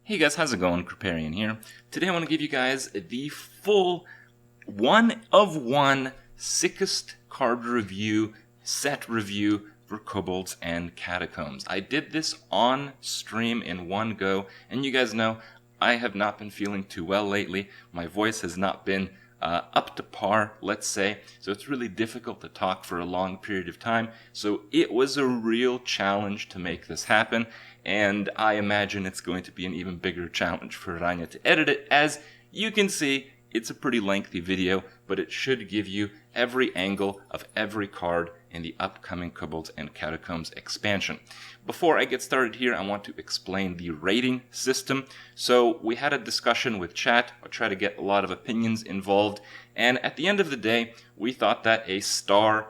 Hey guys, how's it going? Kripparrian here. Today I want to give you guys the full one-of-one Sickest card review, set review for Kobolds and Catacombs. I did this on stream in one go, and you guys know I have not been feeling too well lately. My voice has not been up to par, let's say, so it's really difficult to talk for a long period of time. So it was a real challenge to make this happen, and I imagine it's going to be an even bigger challenge for Rania to edit it. As you can see, it's a pretty lengthy video, but it should give you every angle of every card in the upcoming Kobolds and Catacombs expansion. Before I get started here, I want to explain the rating system. So we had a discussion with chat. I'll try to get a lot of opinions involved, and at the end of the day, we thought that a star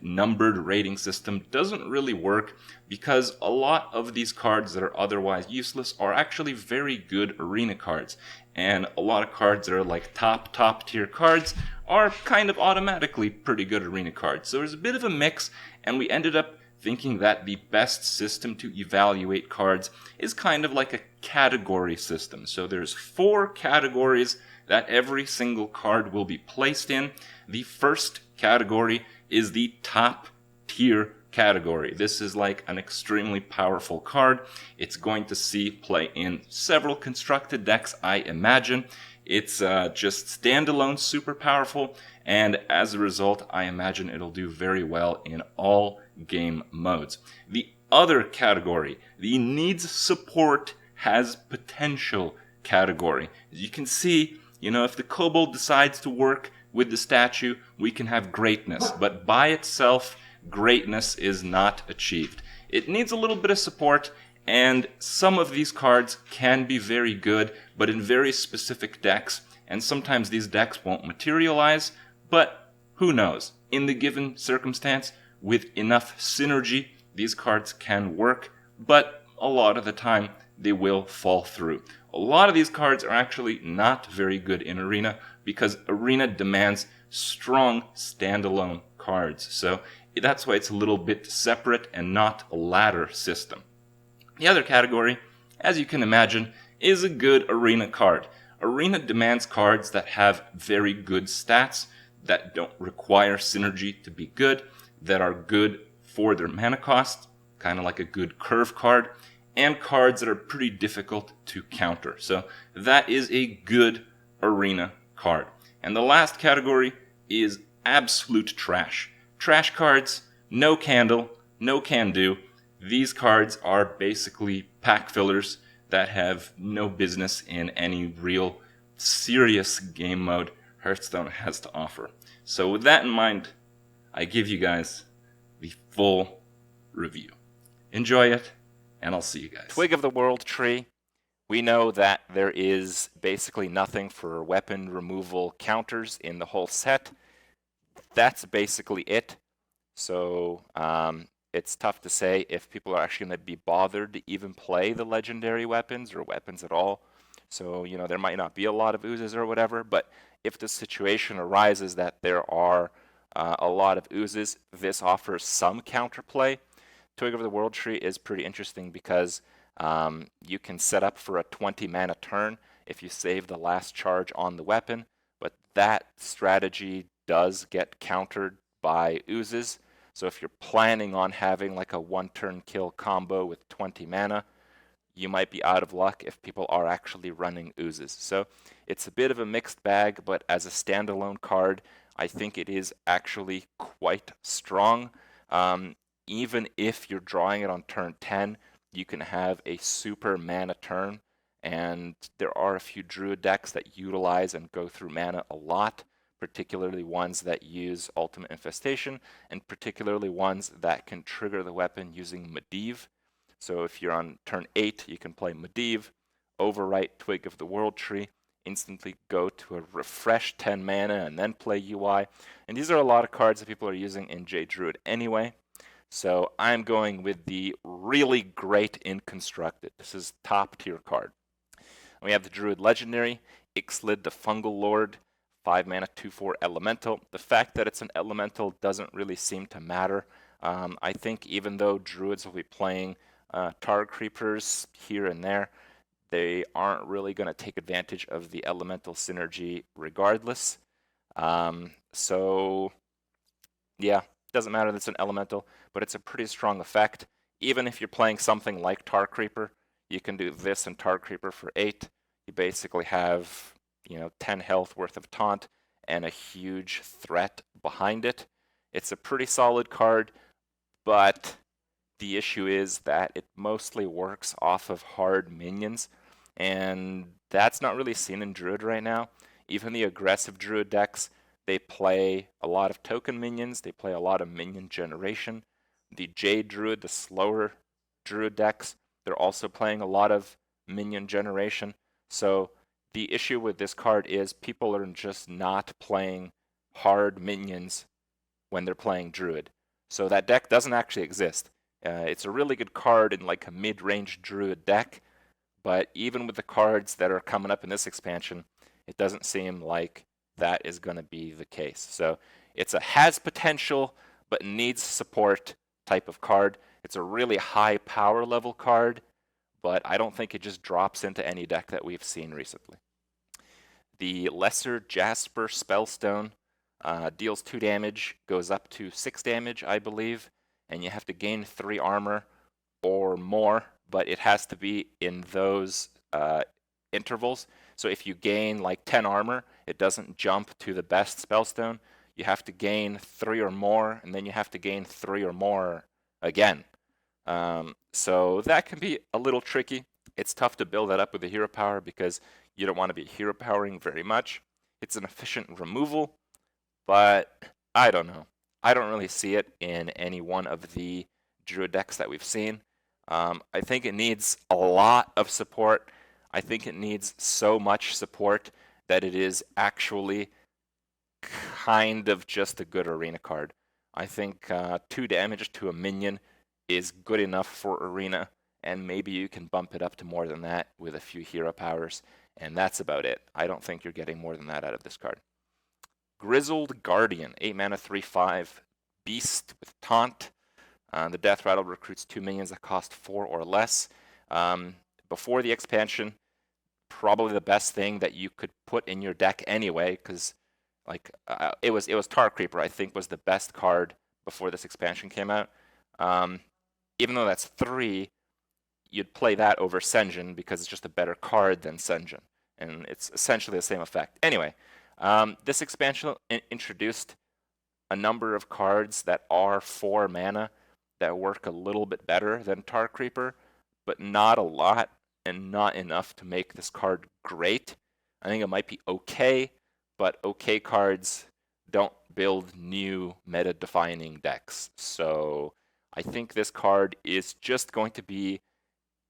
numbered rating system doesn't really work because a lot of these cards that are otherwise useless are actually very good arena cards, and a lot of cards that are like top tier cards are kind of automatically pretty good arena cards. So there's a bit of a mix, and we ended up thinking that the best system to evaluate cards is kind of like a category system. So there's 4 categories that every single card will be placed in. The first category is the top tier category. This is like an extremely powerful card. It's going to see play in several constructed decks, I imagine. It's just standalone super powerful, and as a result, I imagine it'll do very well in all game modes. The other category, the needs support has potential category. As you can see, if the kobold decides to work with the statue, we can have greatness, but by itself, greatness is not achieved. It needs a little bit of support, and some of these cards can be very good, but in very specific decks, and sometimes these decks won't materialize, but who knows? In the given circumstance, with enough synergy, these cards can work, but a lot of the time, they will fall through. A lot of these cards are actually not very good in Arena because Arena demands strong standalone cards. So that's why it's a little bit separate and not a ladder system. The other category, as you can imagine, is a good Arena card. Arena demands cards that have very good stats, that don't require synergy to be good, that are good for their mana cost, kind of like a good curve card, and cards that are pretty difficult to counter. So that is a good Arena card. And the last category is absolute trash. Trash cards, no candle, no can do. These cards are basically pack fillers that have no business in any real serious game mode Hearthstone has to offer. So with that in mind, I give you guys the full review. Enjoy it, and I'll see you guys. Twig of the World Tree. We know that there is basically nothing for weapon removal counters in the whole set. That's basically it. So it's tough to say if people are actually going to be bothered to even play the legendary weapons or weapons at all. So, there might not be a lot of oozes or whatever, but if the situation arises that there are a lot of oozes, this offers some counterplay. Twig of the World Tree is pretty interesting because you can set up for a 20 mana turn if you save the last charge on the weapon, but that strategy does get countered by oozes. So if you're planning on having like a 1-turn kill combo with 20 mana, you might be out of luck if people are actually running oozes. So it's a bit of a mixed bag, but as a standalone card, I think it is actually quite strong. Even if you're drawing it on turn 10, you can have a super mana turn, and there are a few Druid decks that utilize and go through mana a lot, particularly ones that use Ultimate Infestation, and particularly ones that can trigger the weapon using Medivh. So if you're on turn 8, you can play Medivh, overwrite Twig of the World Tree, instantly go to a refresh 10 mana, and then play UI. And these are a lot of cards that people are using in J Druid anyway. So I'm going with the really great in Constructed. This is top tier card. We have the Druid Legendary, Ixlid the Fungal Lord, 5 mana, 2/4 elemental. The fact that it's an elemental doesn't really seem to matter. I think even though Druids will be playing Tar Creepers here and there, they aren't really going to take advantage of the elemental synergy regardless. So yeah, doesn't matter that it's an elemental, but it's a pretty strong effect. Even if you're playing something like Tar Creeper, you can do this and Tar Creeper for 8. You basically have, 10 health worth of taunt and a huge threat behind it. It's a pretty solid card, but the issue is that it mostly works off of hard minions, and that's not really seen in Druid right now. Even the aggressive Druid decks, they play a lot of token minions, they play a lot of minion generation. The Jade Druid, the slower Druid decks, they're also playing a lot of minion generation. So the issue with this card is people are just not playing hard minions when they're playing Druid. So that deck doesn't actually exist. It's a really good card in like a mid-range Druid deck, but even with the cards that are coming up in this expansion, it doesn't seem like that is going to be the case. So it's a has potential but needs support type of card. It's a really high power level card, but I don't think it just drops into any deck that we've seen recently. The Lesser Jasper Spellstone deals 2 damage, goes up to 6 damage, I believe, and you have to gain 3 armor or more, but it has to be in those intervals. So if you gain like 10 armor, it doesn't jump to the best spellstone. You have to gain 3 or more, and then you have to gain 3 or more again. So that can be a little tricky. It's tough to build that up with the hero power because you don't want to be hero powering very much. It's an efficient removal, but I don't know. I don't really see it in any one of the Druid decks that we've seen. I think it needs a lot of support. I think it needs so much support that it is actually kind of just a good arena card. I think 2 damage to a minion is good enough for arena, and maybe you can bump it up to more than that with a few hero powers, and that's about it. I don't think you're getting more than that out of this card. Grizzled Guardian, 8 mana, 3/5, beast with taunt. The Death Rattle recruits 2 minions that cost 4 or less. Before the expansion, probably the best thing that you could put in your deck anyway, because it was Tar Creeper, I think, was the best card before this expansion came out. Even though that's 3, you'd play that over Sen'jin because it's just a better card than Sen'jin, and it's essentially the same effect. Anyway, this expansion introduced a number of cards that are 4 mana that work a little bit better than Tar Creeper, but not a lot and not enough to make this card great. I think it might be okay, but okay cards don't build new meta-defining decks. So I think this card is just going to be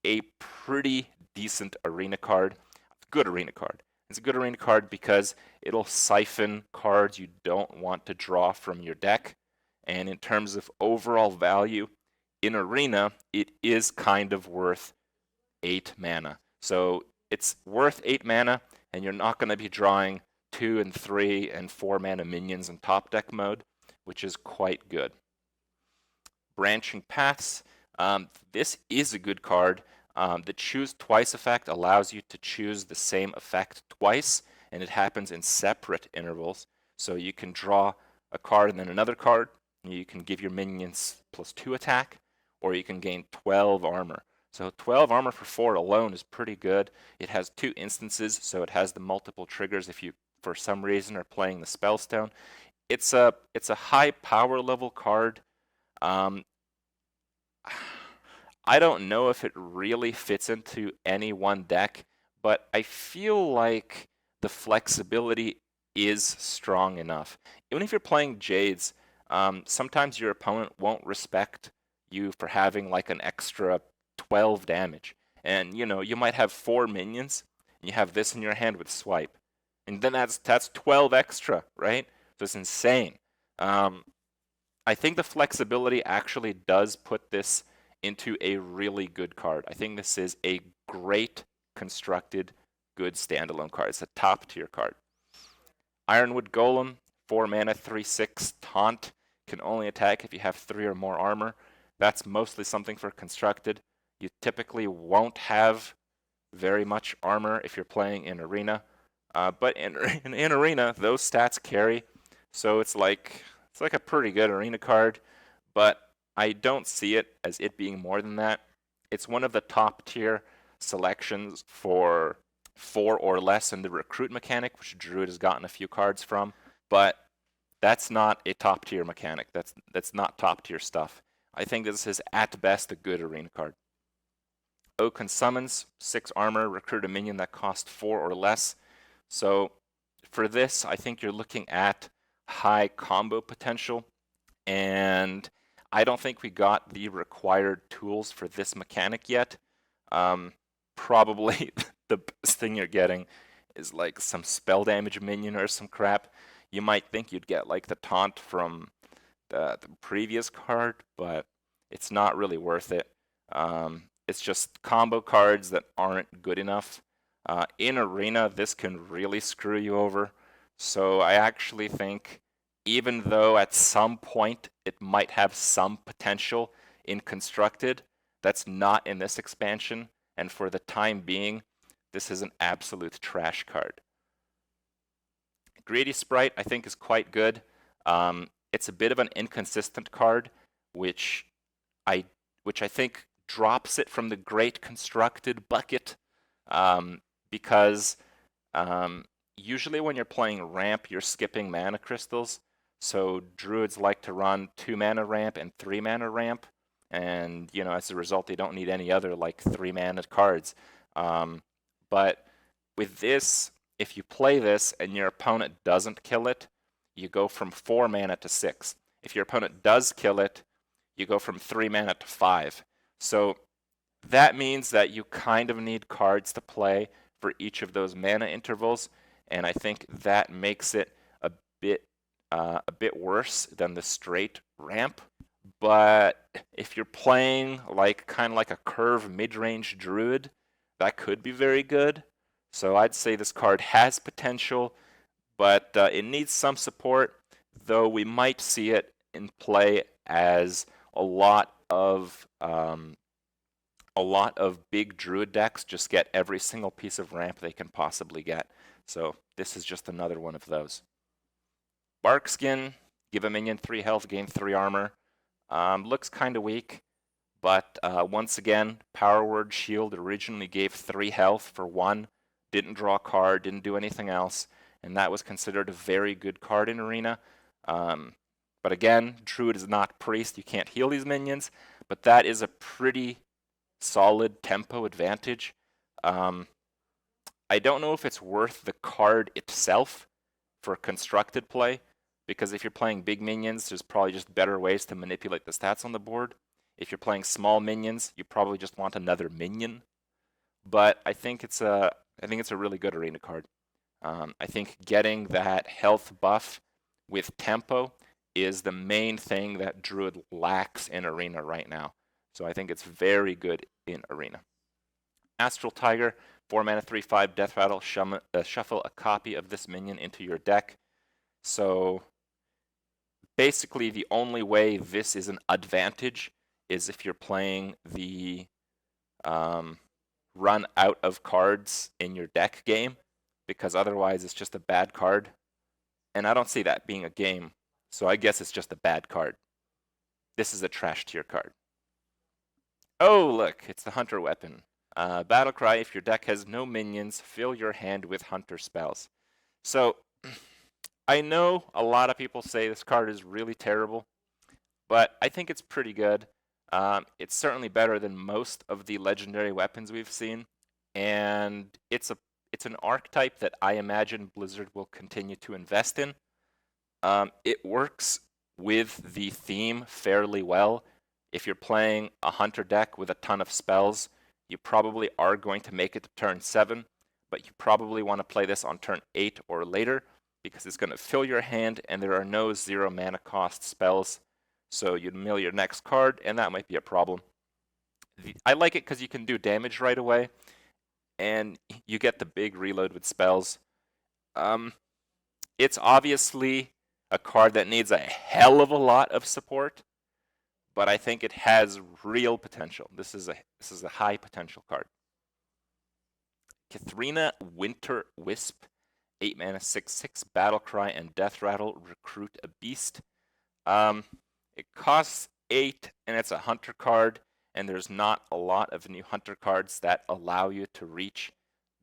a pretty decent arena card. Good arena card. It's a good arena card because it'll siphon cards you don't want to draw from your deck. And in terms of overall value, in arena, it is kind of worth 8 mana. So it's worth 8 mana, and you're not going to be drawing 2 and 3 and 4 mana minions in top deck mode, which is quite good. Branching Paths. This is a good card. The Choose Twice effect allows you to choose the same effect twice, and it happens in separate intervals. So you can draw a card and then another card. And you can give your minions +2 attack, or you can gain 12 armor. So 12 armor for 4 alone is pretty good. It has 2 instances, so it has the multiple triggers if you, for some reason, are playing the Spellstone. It's a high power level card. I don't know if it really fits into any one deck, but I feel like the flexibility is strong enough. Even if you're playing Jades, sometimes your opponent won't respect you for having like an extra 12 damage. And you might have 4 minions, and you have this in your hand with swipe. And then that's 12 extra, right? So it's insane. I think the flexibility actually does put this into a really good card. I think this is a great constructed, good standalone card. It's a top tier card. Ironwood Golem, 4 mana, 3/6 taunt, can only attack if you have 3 or more armor. That's mostly something for constructed. You typically won't have very much armor if you're playing in Arena. But in Arena, those stats carry, so it's like a pretty good Arena card, but I don't see it as it being more than that. It's one of the top tier selections for 4 or less in the recruit mechanic, which Druid has gotten a few cards from, but that's not a top tier mechanic. That's not top tier stuff. I think this is at best a good Arena card. Oaken Summons, 6 armor, recruit a minion that costs 4 or less. So for this, I think you're looking at high combo potential, and I don't think we got the required tools for this mechanic yet. Probably the best thing you're getting is like some spell damage minion or some crap. You might think you'd get like the taunt from the previous card, but it's not really worth it. It's just combo cards that aren't good enough. In Arena, this can really screw you over. So I actually think, even though at some point it might have some potential in Constructed, that's not in this expansion. And for the time being, this is an absolute trash card. Greedy Sprite, I think, is quite good. It's a bit of an inconsistent card, which I think drops it from the great constructed bucket, because usually when you're playing ramp, you're skipping mana crystals. So druids like to run 2 mana ramp and 3 mana ramp, and as a result, they don't need any other like 3 mana cards. But with this, if you play this and your opponent doesn't kill it, you go from 4 mana to 6. If your opponent does kill it, you go from 3 mana to 5. So that means that you kind of need cards to play for each of those mana intervals, and I think that makes it a bit worse than the straight ramp. But if you're playing kind of like a curve mid-range druid, that could be very good. So I'd say this card has potential, but it needs some support, though we might see it in play as a lot of big druid decks just get every single piece of ramp they can possibly get. So this is just another one of those. Barkskin, give a minion 3 health, gain 3 armor. Looks kind of weak, but once again, Power Word Shield originally gave 3 health for 1, didn't draw a card, didn't do anything else, and that was considered a very good card in Arena. But again, Druid is not Priest, you can't heal these minions, but that is a pretty solid tempo advantage. I don't know if it's worth the card itself for constructed play, because if you're playing big minions, there's probably just better ways to manipulate the stats on the board. If you're playing small minions, you probably just want another minion. But I think it's a really good Arena card. I think getting that health buff with tempo is the main thing that Druid lacks in Arena right now. So I think it's very good in Arena. Astral Tiger, 4 mana, 3/5, Death Rattle, shuffle a copy of this minion into your deck. So basically the only way this is an advantage is if you're playing the run out of cards in your deck game, because otherwise it's just a bad card. And I don't see that being a game, so I guess it's just a bad card. This is a trash tier card. Oh, look, it's the Hunter weapon. Battle Cry, if your deck has no minions, fill your hand with Hunter spells. So, I know a lot of people say this card is really terrible, but I think it's pretty good. It's certainly better than most of the legendary weapons we've seen, and it's an archetype that I imagine Blizzard will continue to invest in. It works with the theme fairly well. If you're playing a Hunter deck with a ton of spells, you probably are going to make it to turn 7, but you probably want to play this on turn 8 or later, because it's going to fill your hand and there are no 0 mana cost spells. So you'd mill your next card, and that might be a problem. I like it because you can do damage right away, and you get the big reload with spells. It's obviously a card that needs a hell of a lot of support, but I think it has real potential. This is a high potential card. Katharina Winter Wisp, 8 mana, 6/6, Battle Cry, and Death Rattle. Recruit a beast. It costs 8, and it's a hunter card, and there's not a lot of new hunter cards that allow you to reach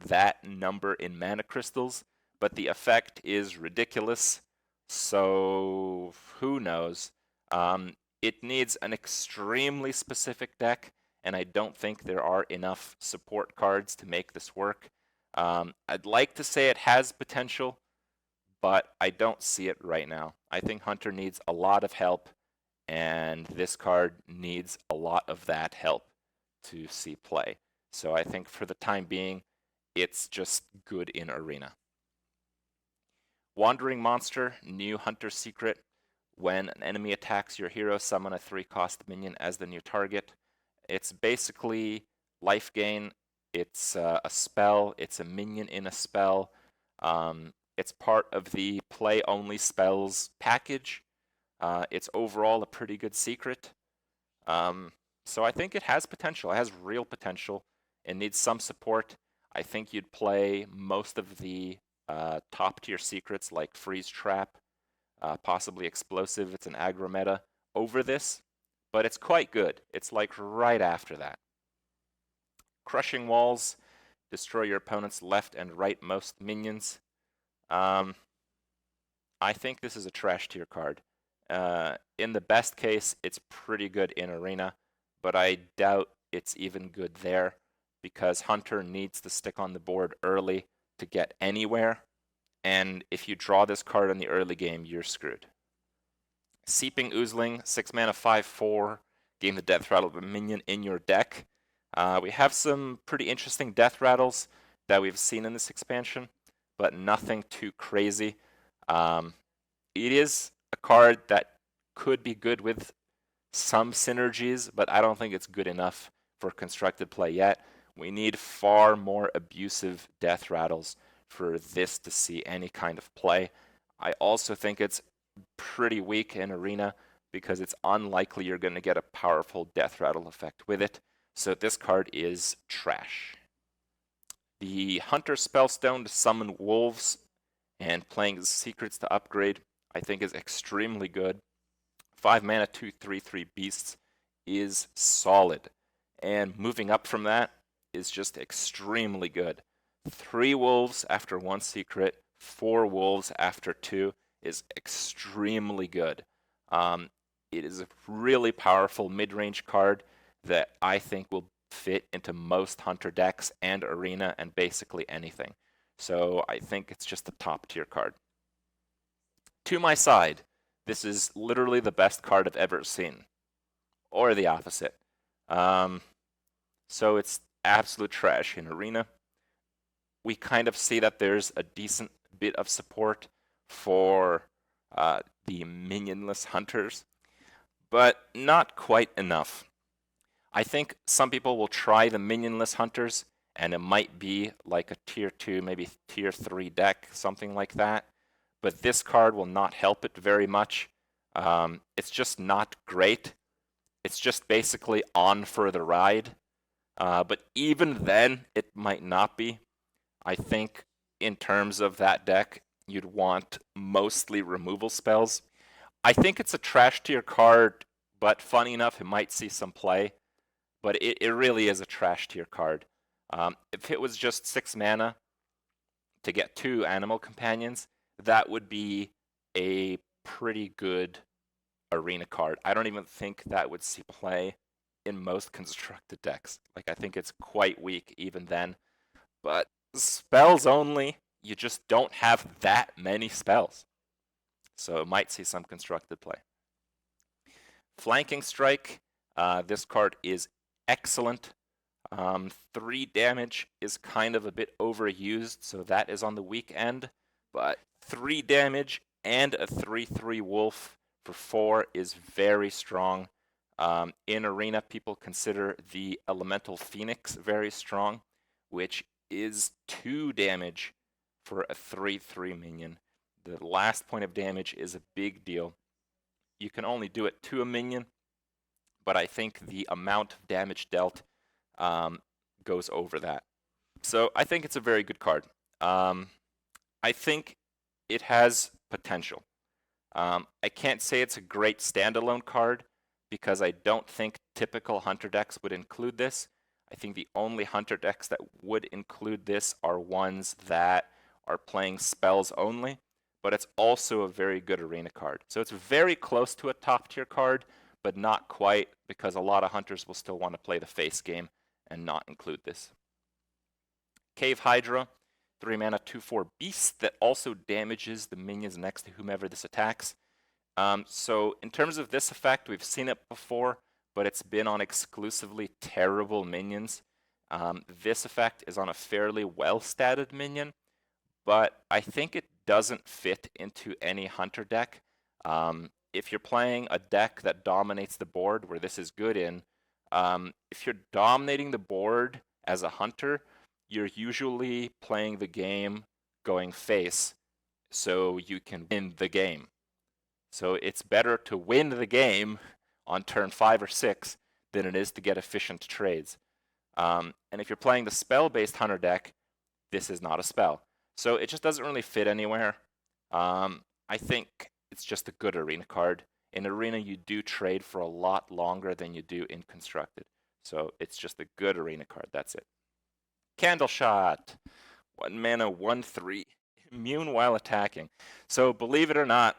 that number in mana crystals, but the effect is ridiculous, so who knows. It needs an extremely specific deck, and I don't think there are enough support cards to make this work. I'd like to say it has potential, but I don't see it right now. I think Hunter needs a lot of help, and this card needs a lot of that help to see play. So I think for the time being, it's just good in Arena. Wandering Monster, new Hunter secret. When an enemy attacks your hero, summon a 3-cost minion as the new target. It's basically life gain. It's a spell. It's a minion in a spell. It's part of the play-only spells package. It's overall a pretty good secret. So I think it has potential. It has real potential. It needs some support. I think you'd play most of the top-tier secrets like Freeze Trap, possibly Explosive. It's an aggro meta over this, but it's quite good. It's like right after that. Crushing Walls, destroy your opponent's left and rightmost minions. I think this is a trash tier card. In the best case, it's pretty good in Arena, but I doubt it's even good there because Hunter needs to stick on the board early to get anywhere, and if you draw this card in the early game, you're screwed. Seeping Oozling, 6 mana, 5/4, gain the Death Rattle of a minion in your deck. We have some pretty interesting Death Rattles that we've seen in this expansion, but nothing too crazy. It is a card that could be good with some synergies, but I don't think it's good enough for constructed play yet. We need far more abusive Death Rattles for this to see any kind of play. I also think it's pretty weak in Arena because it's unlikely you're going to get a powerful Death Rattle effect with it. So this card is trash. The Hunter Spellstone to summon wolves and playing secrets to upgrade, I think is extremely good. 5 mana, 2/3/3 beasts is solid. And moving up from that is just extremely good. 3 wolves after 1 secret, 4 wolves after 2 is extremely good. It is a really powerful mid-range card that I think will fit into most Hunter decks and Arena and basically anything. So I think it's just a top tier card. To my side, this is literally the best card I've ever seen. Or the opposite. So it's absolute trash in Arena. We kind of see that there's a decent bit of support for the minionless hunters, but not quite enough. I think some people will try the minionless hunters, and it might be like a tier 2, maybe tier 3 deck, something like that. But this card will not help it very much. It's just not great. It's just basically on for the ride. But even then, it might not be. I think in terms of that deck, you'd want mostly removal spells. I think it's a trash tier card, but funny enough, it might see some play. But it really is a trash tier card. If it was just 6 mana to get 2 animal companions, that would be a pretty good Arena card. I don't even think that would see play in most constructed decks. Like, I think it's quite weak even then. But spells only, you just don't have that many spells. So it might see some constructed play. Flanking Strike, this card is excellent. 3 damage is kind of a bit overused, so that is on the weak end. But 3 damage and a 3/3 wolf for 4 is very strong. In Arena, people consider the Elemental Phoenix very strong, which is 2 damage for a 3/3 minion. The last point of damage is a big deal. You can only do it to a minion, but I think the amount of damage dealt goes over that. So I think it's a very good card. I think it has potential. I can't say it's a great standalone card because I don't think typical Hunter decks would include this. I think the only Hunter decks that would include this are ones that are playing spells only, but it's also a very good arena card. So it's very close to a top tier card, but not quite, because a lot of Hunters will still want to play the face game and not include this. Cave Hydra, 3 mana, 2/4 beast that also damages the minions next to whomever this attacks. So in terms of this effect, we've seen it before, but it's been on exclusively terrible minions. This effect is on a fairly well-statted minion, but I think it doesn't fit into any Hunter deck. If you're playing a deck that dominates the board, where this is good in, if you're dominating the board as a Hunter, you're usually playing the game going face, so you can win the game. So it's better to win the game on turn 5 or 6 than it is to get efficient trades. And if you're playing the spell-based Hunter deck, this is not a spell. So it just doesn't really fit anywhere. I think it's just a good arena card. In arena, you do trade for a lot longer than you do in constructed. So it's just a good arena card. That's it. Candle Shot. 1 mana, 1/3. Immune while attacking. So believe it or not,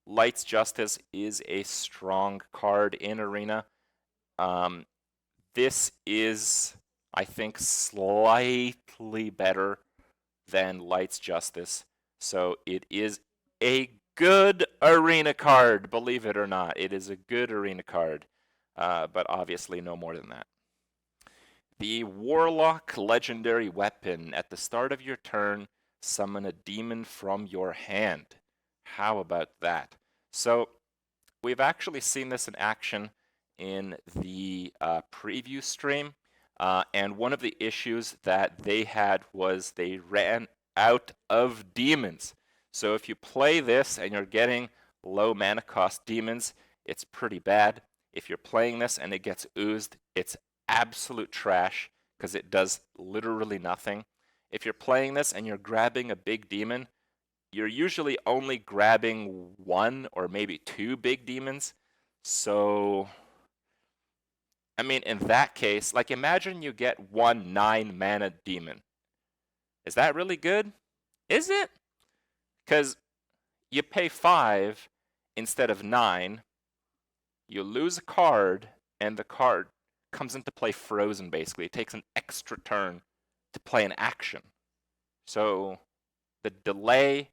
Light's Justice is a strong card in arena. This is, I think, slightly better than Light's Justice. So it is a good arena card, believe it or not. It is a good arena card, but obviously no more than that. The Warlock legendary weapon. At the start of your turn, summon a demon from your hand. How about that? So we've actually seen this in action in the preview stream, and one of the issues that they had was they ran out of demons. So if you play this and you're getting low mana cost demons, it's pretty bad. If you're playing this and it gets oozed, it's absolute trash because it does literally nothing. If you're playing this and you're grabbing a big demon, you're usually only grabbing 1 or maybe 2 big demons. So, I mean, in that case, like imagine you get 1 9 mana demon. Is that really good? Is it? Because you pay 5 instead of 9, you lose a card, and the card comes into play frozen, basically. It takes an extra turn to play an action. So the delay,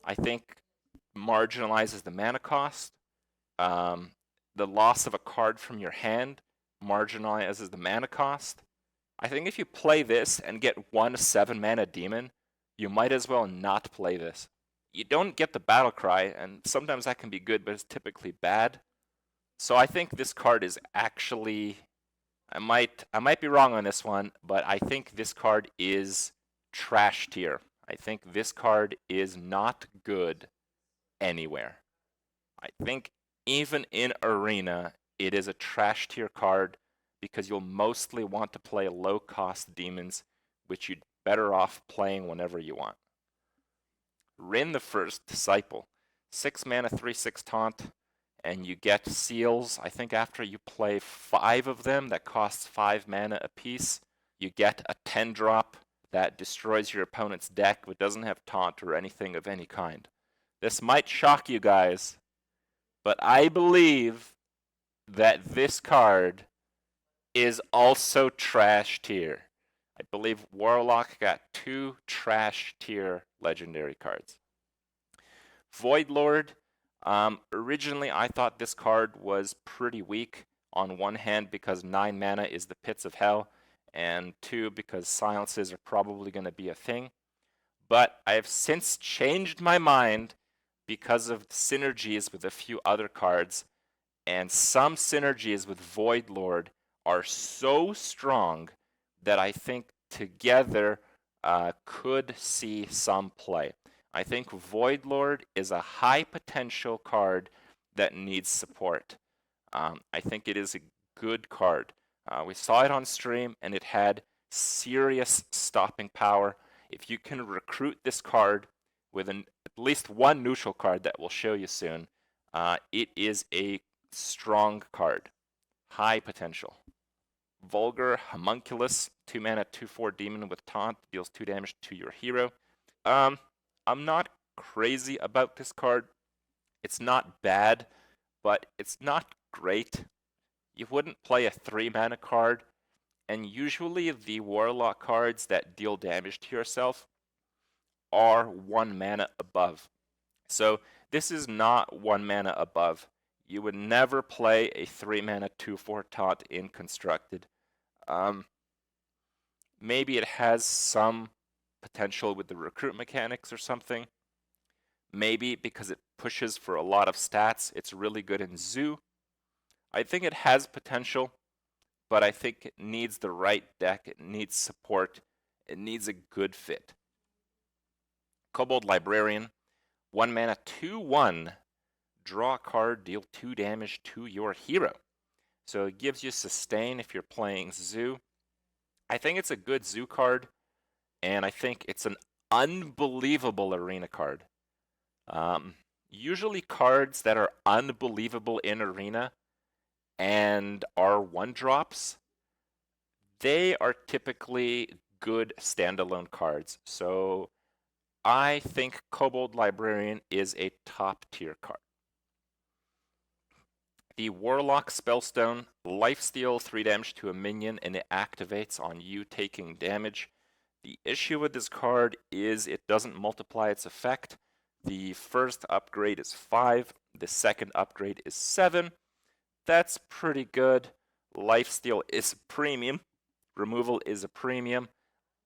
I think, marginalizes the mana cost. The loss of a card from your hand marginalizes the mana cost. I think if you play this and get 1 7 mana demon, you might as well not play this. You don't get the battle cry, and sometimes that can be good, but it's typically bad. So I think this card is actually, I might be wrong on this one, but I think this card is trash tier. I think this card is not good anywhere. I think even in arena, it is a trash tier card because you'll mostly want to play low cost demons, which you'd better off playing whenever you want. Rin the First Disciple. 6 mana, 3/6 taunt, and you get seals. I think after you play 5 of them that costs 5 mana apiece, you get a 10-drop that destroys your opponent's deck but doesn't have taunt or anything of any kind. This might shock you guys, but I believe that this card is also trash tier. I believe Warlock got 2 trash tier legendary cards. Voidlord. Originally, I thought this card was pretty weak. On one hand, because 9 mana is the Pits of Hell, and 2, because silences are probably going to be a thing. But I have since changed my mind because of synergies with a few other cards, and some synergies with Voidlord are so strong that I think together could see some play. I think Voidlord is a high potential card that needs support. I think it is a good card. We saw it on stream, and it had serious stopping power. If you can recruit this card with at least one neutral card that we'll show you soon, it is a strong card. High potential. Vulgar Homunculus, 2 mana, 2/4 demon with taunt, deals 2 damage to your hero. I'm not crazy about this card. It's not bad, but it's not great. You wouldn't play a 3 mana card, and usually the Warlock cards that deal damage to yourself are 1 mana above. So this is not 1 mana above. You would never play a 3 mana 2/4 taunt in Constructed. Maybe it has some potential with the recruit mechanics or something. Maybe because it pushes for a lot of stats, it's really good in Zoo. I think it has potential, but I think it needs the right deck. It needs support. It needs a good fit. Kobold Librarian, 1 mana, 2/1. Draw a card, deal 2 damage to your hero. So it gives you sustain if you're playing Zoo. I think it's a good Zoo card, and I think it's an unbelievable Arena card. Usually cards that are unbelievable in Arena and are 1-drops, they are typically good standalone cards. So I think Kobold Librarian is a top-tier card. The Warlock Spellstone, lifesteal, 3 damage to a minion, and it activates on you taking damage. The issue with this card is it doesn't multiply its effect. The first upgrade is 5, the second upgrade is 7. That's pretty good. Lifesteal is premium. Removal is a premium.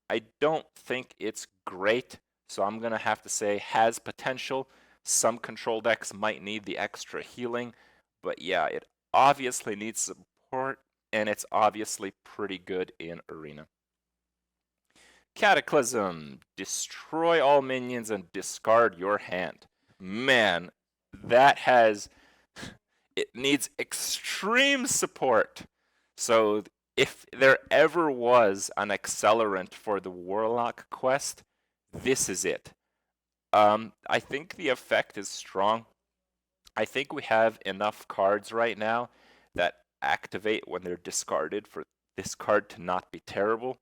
I don't think it's great, so I'm going to have to say has potential. Some control decks might need the extra healing, but yeah, it obviously needs support, and it's obviously pretty good in Arena. Cataclysm, destroy all minions and discard your hand. Man, that has... it needs extreme support. So if there ever was an accelerant for the Warlock quest, this is it. I think the effect is strong. I think we have enough cards right now that activate when they're discarded for this card to not be terrible.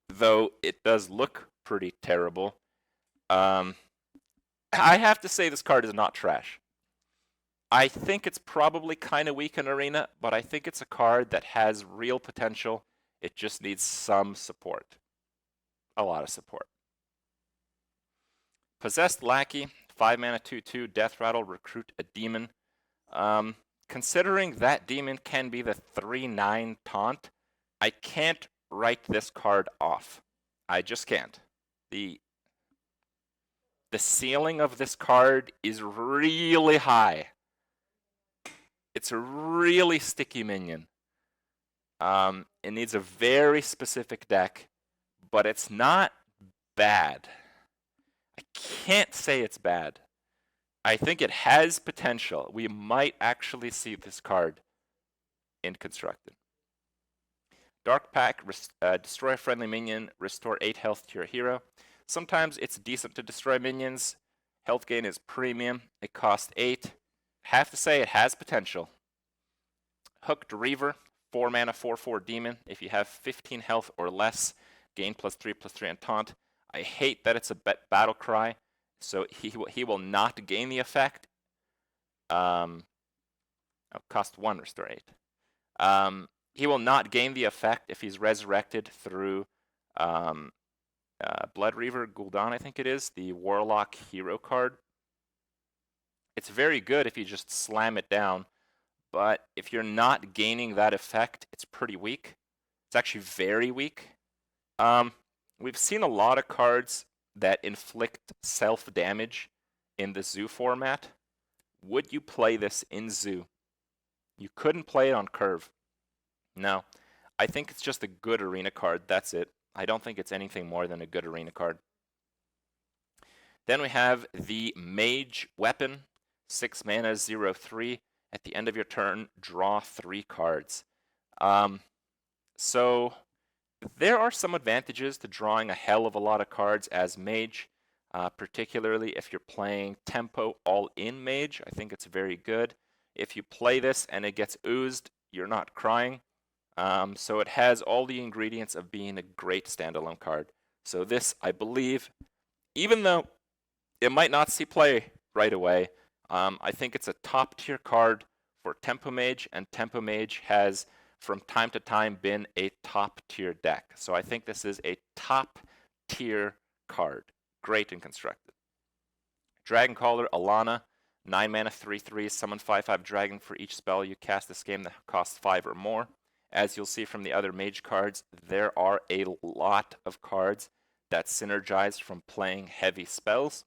Though it does look pretty terrible. I have to say this card is not trash. I think it's probably kind of weak in Arena, but I think it's a card that has real potential. It just needs some support. A lot of support. Possessed Lackey, 5 mana, 2/2, Death Rattle, recruit a demon. Considering that demon can be the 3/9 taunt, I can't write this card off. I just can't. The ceiling of this card is really high. It's a really sticky minion. It needs a very specific deck, but it's not bad. I can't say it's bad. I think it has potential. We might actually see this card in Constructed. Dark Pack, destroy a friendly minion, restore 8 health to your hero. Sometimes it's decent to destroy minions. Health gain is premium. It costs 8. Have to say it has potential. Hooked Reaver, 4 mana, 4/4 demon. If you have 15 health or less, gain +3/+3 and taunt. I hate that it's a battle cry, so he will not gain the effect. Cost 1, restore 8. He will not gain the effect if he's resurrected through Blood Reaver Gul'dan, I think it is, the Warlock hero card. It's very good if you just slam it down, but if you're not gaining that effect, it's pretty weak. It's actually very weak. We've seen a lot of cards that inflict self-damage in the Zoo format. Would you play this in Zoo? You couldn't play it on Curve. No. I think it's just a good Arena card, that's it. I don't think it's anything more than a good Arena card. Then we have the Mage weapon, 6 mana, 0/3. At the end of your turn, draw 3 cards. So There are some advantages to drawing a hell of a lot of cards as Mage, particularly if you're playing Tempo all-in Mage. I think it's very good. If you play this and it gets oozed, you're not crying. So it has all the ingredients of being a great standalone card. So this, I believe, even though it might not see play right away, I think it's a top tier card for Tempo Mage, and Tempo Mage has from time to time been a top tier deck. So I think this is a top tier card. Great and constructed. Dragon Caller, Alana, 9 mana, 3/3, summon 5/5 dragon for each spell you cast this game that costs 5 or more. As you'll see from the other Mage cards, there are a lot of cards that synergize from playing heavy spells.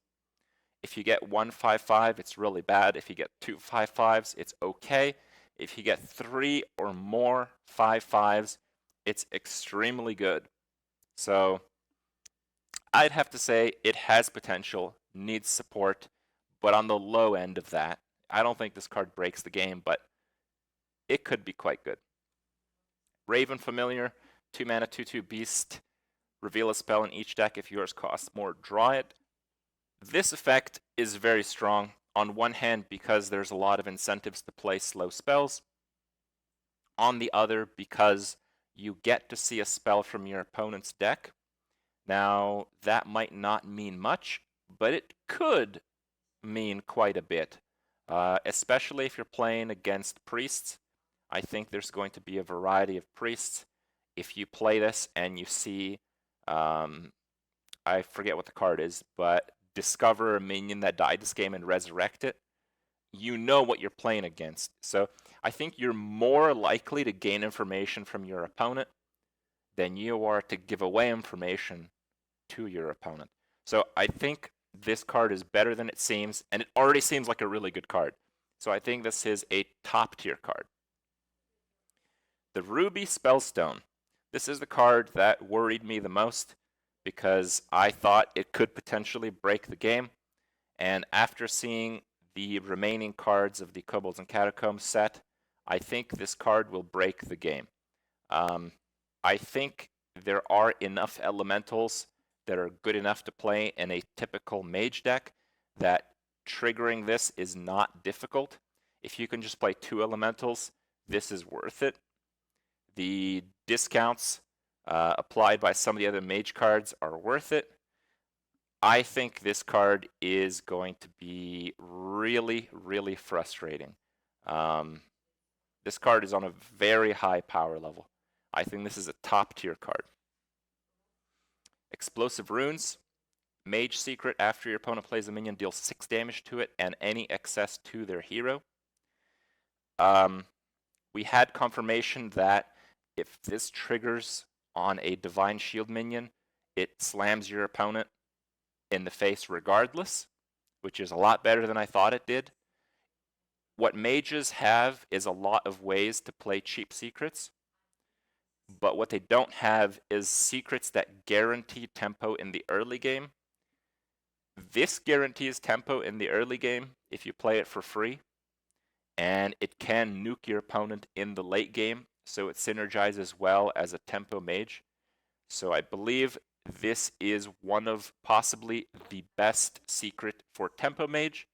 If you get 1 5/5, it's really bad. If you get 2 5/5s, it's okay. If you get 3 or more 5/5s, it's extremely good. So I'd have to say it has potential, needs support, but on the low end of that. I don't think this card breaks the game, but it could be quite good. Raven Familiar, 2 mana, 2/2 beast. Reveal a spell in each deck. If yours costs more, draw it. This effect is very strong. On one hand, because there's a lot of incentives to play slow spells. On the other, because you get to see a spell from your opponent's deck. Now, that might not mean much, but it could mean quite a bit. Especially if you're playing against priests. I think there's going to be a variety of priests. If you play this and you see, I forget what the card is, but discover a minion that died this game and resurrect it, you know what you're playing against. So I think you're more likely to gain information from your opponent than you are to give away information to your opponent. So I think this card is better than it seems, and it already seems like a really good card. So I think this is a top tier card. The Ruby Spellstone. This is the card that worried me the most because I thought it could potentially break the game. And after seeing the remaining cards of the Kobolds and Catacombs set, I think this card will break the game. I think there are enough elementals that are good enough to play in a typical Mage deck that triggering this is not difficult. If you can just play 2 elementals, this is worth it. The discounts applied by some of the other Mage cards are worth it. I think this card is going to be really, really frustrating. This card is on a very high power level. I think this is a top tier card. Explosive Runes. Mage Secret. After your opponent plays a minion, deal 6 damage to it and any excess to their hero. We had confirmation that if this triggers on a Divine Shield minion, it slams your opponent in the face regardless, which is a lot better than I thought it did. What mages have is a lot of ways to play cheap secrets, but what they don't have is secrets that guarantee tempo in the early game. This guarantees tempo in the early game if you play it for free, and it can nuke your opponent in the late game, so it synergizes well as a tempo mage. So I believe this is one of possibly the best secret for tempo mage,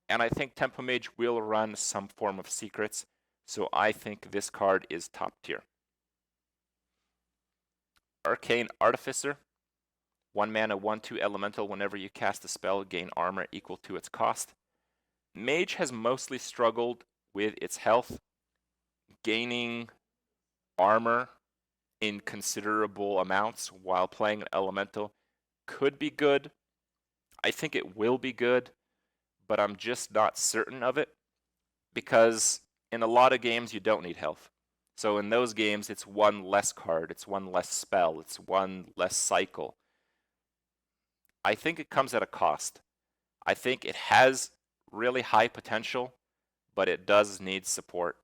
and I think tempo mage will run some form of secrets, so I think this card is top tier. Arcane Artificer. 1 mana, 1/2 elemental. Whenever you cast a spell, gain armor equal to its cost. Mage has mostly struggled with its health. Gaining armor in considerable amounts while playing an elemental could be good. I think it will be good, but I'm just not certain of it because in a lot of games you don't need health. So in those games it's 1 less card, it's 1 less spell, it's 1 less cycle. I think it comes at a cost. I think it has really high potential, but it does need support.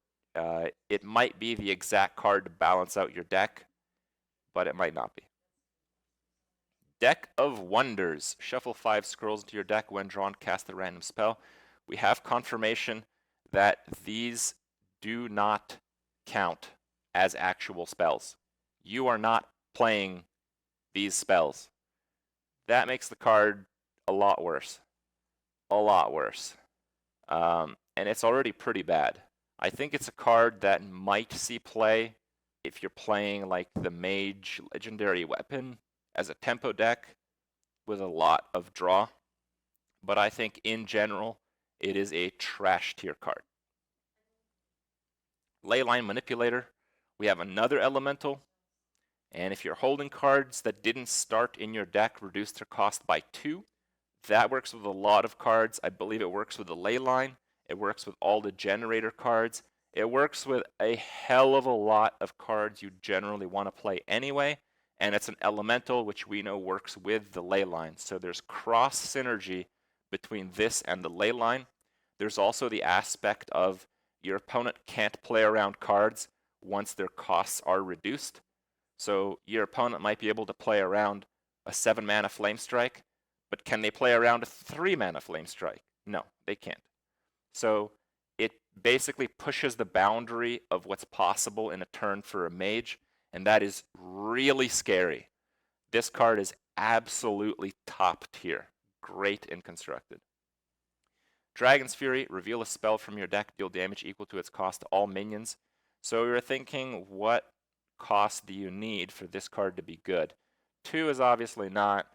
It might be the exact card to balance out your deck, but it might not be. Deck of Wonders. Shuffle 5 scrolls into your deck. When drawn, cast a random spell. We have confirmation that these do not count as actual spells. You are not playing these spells. That makes the card a lot worse. A lot worse. And it's already pretty bad. I think it's a card that might see play if you're playing like the Mage Legendary Weapon as a tempo deck with a lot of draw. But I think in general, it is a trash tier card. Leyline Manipulator, we have another elemental. And if you're holding cards that didn't start in your deck, reduce their cost by 2. That works with a lot of cards. I believe it works with the Leyline. It works with all the generator cards. It works with a hell of a lot of cards you generally want to play anyway. And it's an elemental, which we know works with the Leyline. So there's cross synergy between this and the Leyline. There's also the aspect of your opponent can't play around cards once their costs are reduced. So your opponent might be able to play around a 7-mana Flame Strike, but can they play around a 3-mana Flame Strike? No, they can't. So it basically pushes the boundary of what's possible in a turn for a mage, and that is really scary. This card is absolutely top tier. Great and constructed. Dragon's Fury, reveal a spell from your deck, deal damage equal to its cost to all minions. So we were thinking, what cost do you need for this card to be good? 2 is obviously not.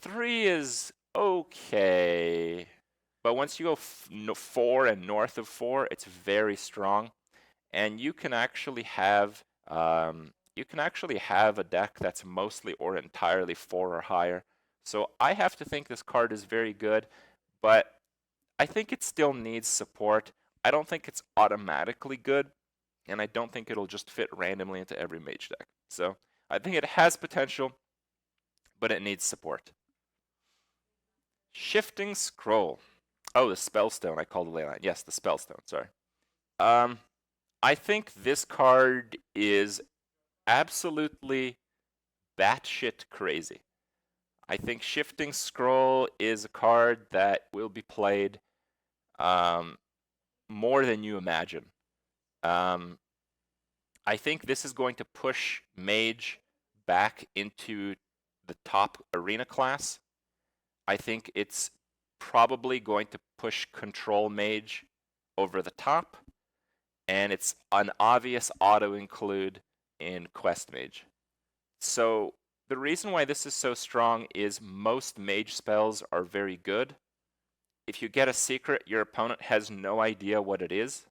3 is okay. But once you go 4 and north of 4, it's very strong. And you can actually have a deck that's mostly or entirely 4 or higher. So I have to think this card is very good, but I think it still needs support. I don't think it's automatically good, and I don't think it'll just fit randomly into every mage deck. So I think it has potential, but it needs support. Shifting Scroll. Oh, the Spellstone. I called the Leyline. Yes, the Spellstone. Sorry. I think this card is absolutely batshit crazy. I think Shifting Scroll is a card that will be played more than you imagine. I think this is going to push Mage back into the top arena class. I think it's probably going to push Control Mage over the top, and it's an obvious auto-include in Quest Mage. So the reason why this is so strong is most Mage spells are very good. If you get a secret, your opponent has no idea what it is,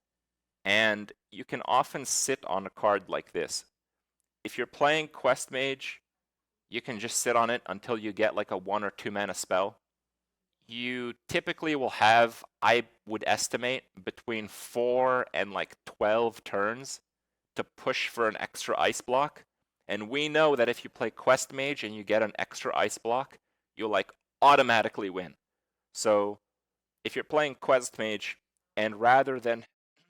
and you can often sit on a card like this. If you're playing Quest Mage, you can just sit on it until you get like a 1 or 2 mana spell. You typically will have, I would estimate, between 4 and like 12 turns to push for an extra ice block. And we know that if you play Quest Mage and you get an extra ice block, you'll like automatically win. So if you're playing Quest Mage, and rather than,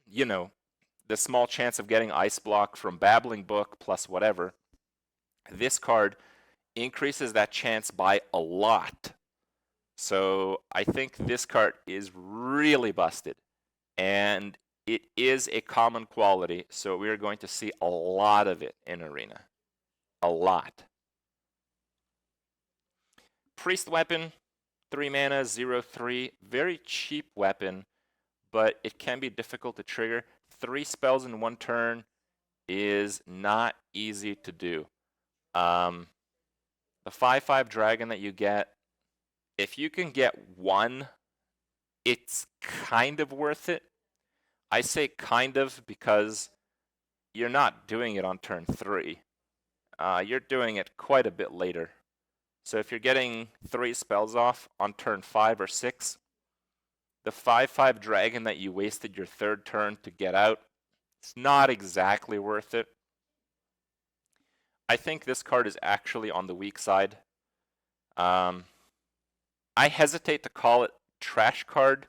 the small chance of getting ice block from Babbling Book plus whatever, this card increases that chance by a lot. So I think this card is really busted, and it is a common quality, so we're going to see a lot of it in Arena. A lot. Priest Weapon, 3 mana, 0/3, very cheap weapon, but it can be difficult to trigger. 3 spells in 1 turn is not easy to do. The 5/5 dragon that you get, if you can get 1, it's kind of worth it. I say kind of because you're not doing it on turn 3. You're doing it quite a bit later. So if you're getting 3 spells off on turn 5 or 6, the 5/5 dragon that you wasted your 3rd turn to get out, it's not exactly worth it. I think this card is actually on the weak side. I hesitate to call it trash card.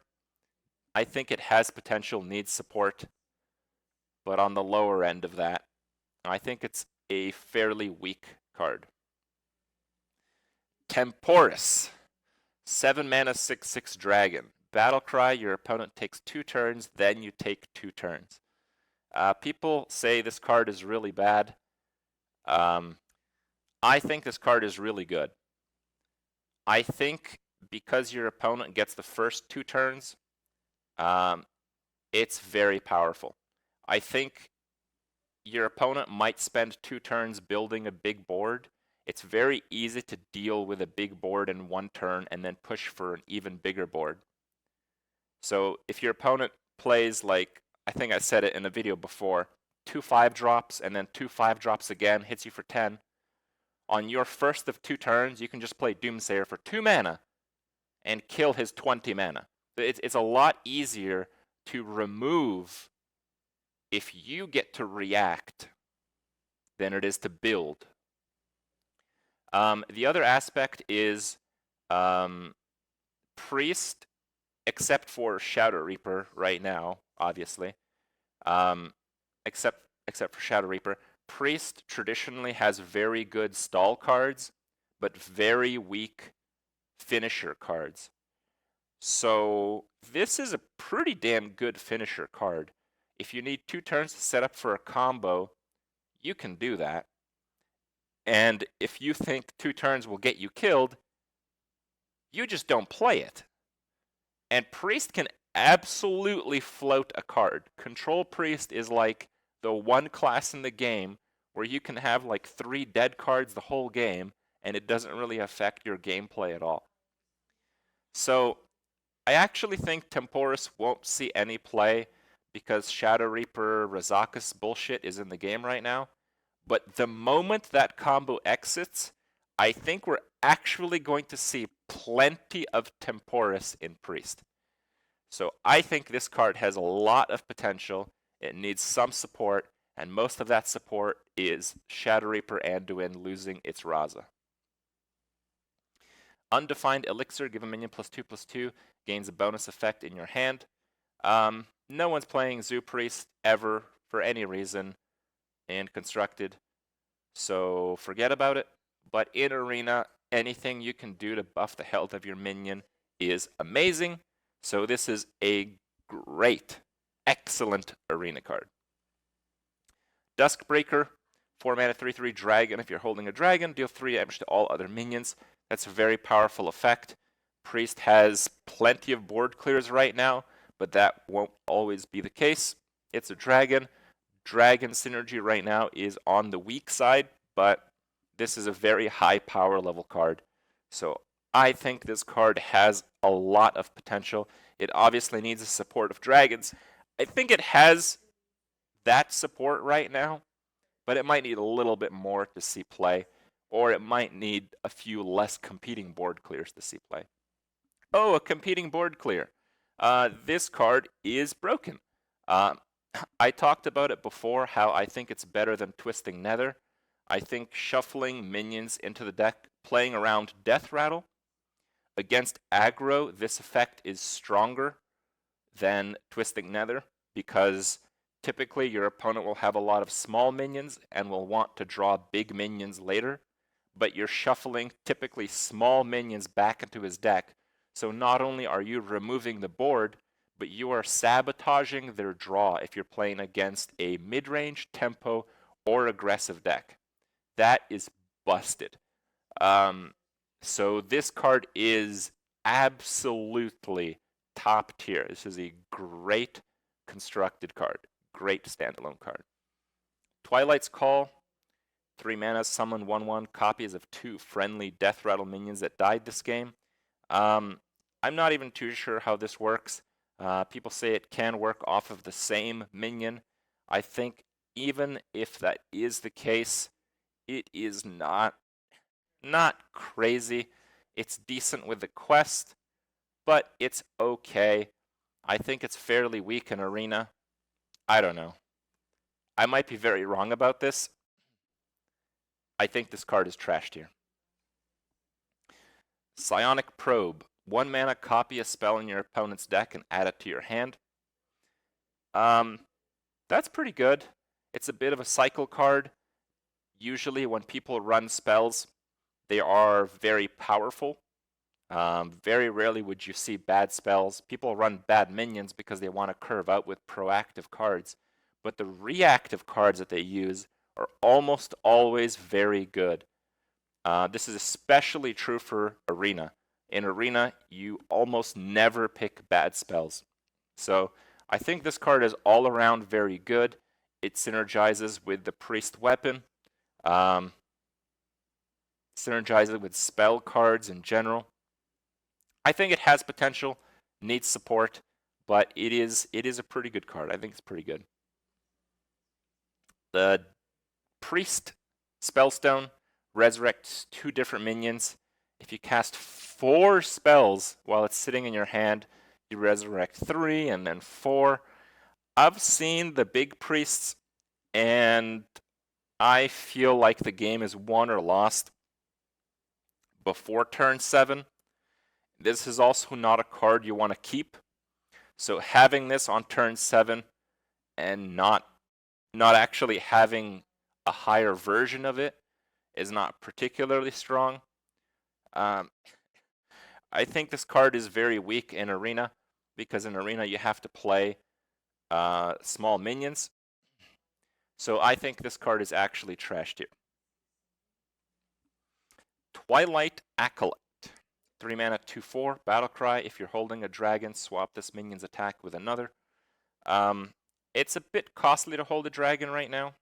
I think it has potential, needs support, but on the lower end of that, I think it's a fairly weak card. Temporis, 7 mana, 6/6 dragon. Battlecry, your opponent takes 2 turns, then you take 2 turns. People say this card is really bad. I think this card is really good. I think because your opponent gets the first 2 turns, it's very powerful. I think your opponent might spend 2 turns building a big board. It's very easy to deal with a big board in 1 turn and then push for an even bigger board. So if your opponent plays, like, I think I said it in a video before, 2 5-drops and then 2 5-drops again, hits you for 10. On your first of 2 turns, you can just play Doomsayer for 2 mana and kill his 20 mana. It's a lot easier to remove if you get to react than it is to build. The other aspect is Priest, except for Shadow Reaper right now, obviously. Except for Shadow Reaper, Priest traditionally has very good stall cards, but very weak finisher cards. So this is a pretty damn good finisher card. If you need 2 turns to set up for a combo, you can do that. And if you think 2 turns will get you killed, you just don't play it. And Priest can absolutely float a card. Control Priest is like the one class in the game where you can have like 3 dead cards the whole game, and it doesn't really affect your gameplay at all. So I actually think Temporis won't see any play because Shadow Reaper Razakus bullshit is in the game right now. But the moment that combo exits, I think we're actually going to see plenty of Temporis in Priest. So I think this card has a lot of potential. It needs some support, and most of that support is Shadow Reaper Anduin losing its Raza. Undefined Elixir, give a minion +2/+2, gains a bonus effect in your hand. No one's playing Zoo Priest ever for any reason in Constructed, so forget about it. But in Arena, anything you can do to buff the health of your minion is amazing. So this is a great, excellent Arena card. Duskbreaker, 4 mana 3/3 dragon. If you're holding a dragon, deal 3 damage to all other minions. That's a very powerful effect. Priest has plenty of board clears right now, but that won't always be the case. It's a dragon. Dragon synergy right now is on the weak side, but this is a very high power level card. So I think this card has a lot of potential. It obviously needs the support of dragons. I think it has that support right now, but it might need a little bit more to see play, or it might need a few less competing board clears to see play. Oh, a competing board clear. This card is broken. I talked about it before, how I think it's better than Twisting Nether. I think shuffling minions into the deck, playing around Death Rattle. Against aggro, this effect is stronger than Twisting Nether, because typically your opponent will have a lot of small minions and will want to draw big minions later, but you're shuffling typically small minions back into his deck. So not only are you removing the board, but you are sabotaging their draw if you're playing against a mid-range, tempo, or aggressive deck. That is busted. So this card is absolutely top tier. This is a great constructed card. Great standalone card. Twilight's Call. 3 mana, summon 1/1 copies of 2 friendly Death Rattle minions that died this game. I'm not even too sure how this works. People say it can work off of the same minion. I think even if that is the case, it is not crazy. It's decent with the quest, but it's okay. I think it's fairly weak in Arena. I don't know. I might be very wrong about this. I think this card is trashed here. Psionic Probe. 1 mana, copy a spell in your opponent's deck and add it to your hand. That's pretty good. It's a bit of a cycle card. Usually when people run spells, they are very powerful. Very rarely would you see bad spells. People run bad minions because they want to curve out with proactive cards. But the reactive cards that they use are almost always very good. This is especially true for Arena. In Arena, you almost never pick bad spells. So I think this card is all around very good. It synergizes with the Priest weapon. Synergizes with spell cards in general. I think it has potential, needs support, but it is a pretty good card. I think it's pretty good. The Priest Spellstone resurrects 2 different minions. If you cast 4 spells while it's sitting in your hand, you resurrect 3 and then 4. I've seen the big priests, and I feel like the game is won or lost before turn 7. This is also not a card you want to keep. So having this on turn 7 and not actually having a higher version of it is not particularly strong. I think this card is very weak in Arena, because in Arena you have to play small minions. So I think this card is actually trashed here. Twilight Acolyte. 3 mana, 2/4, Battlecry. If you're holding a dragon, swap this minion's attack with another. It's a bit costly to hold a dragon right now.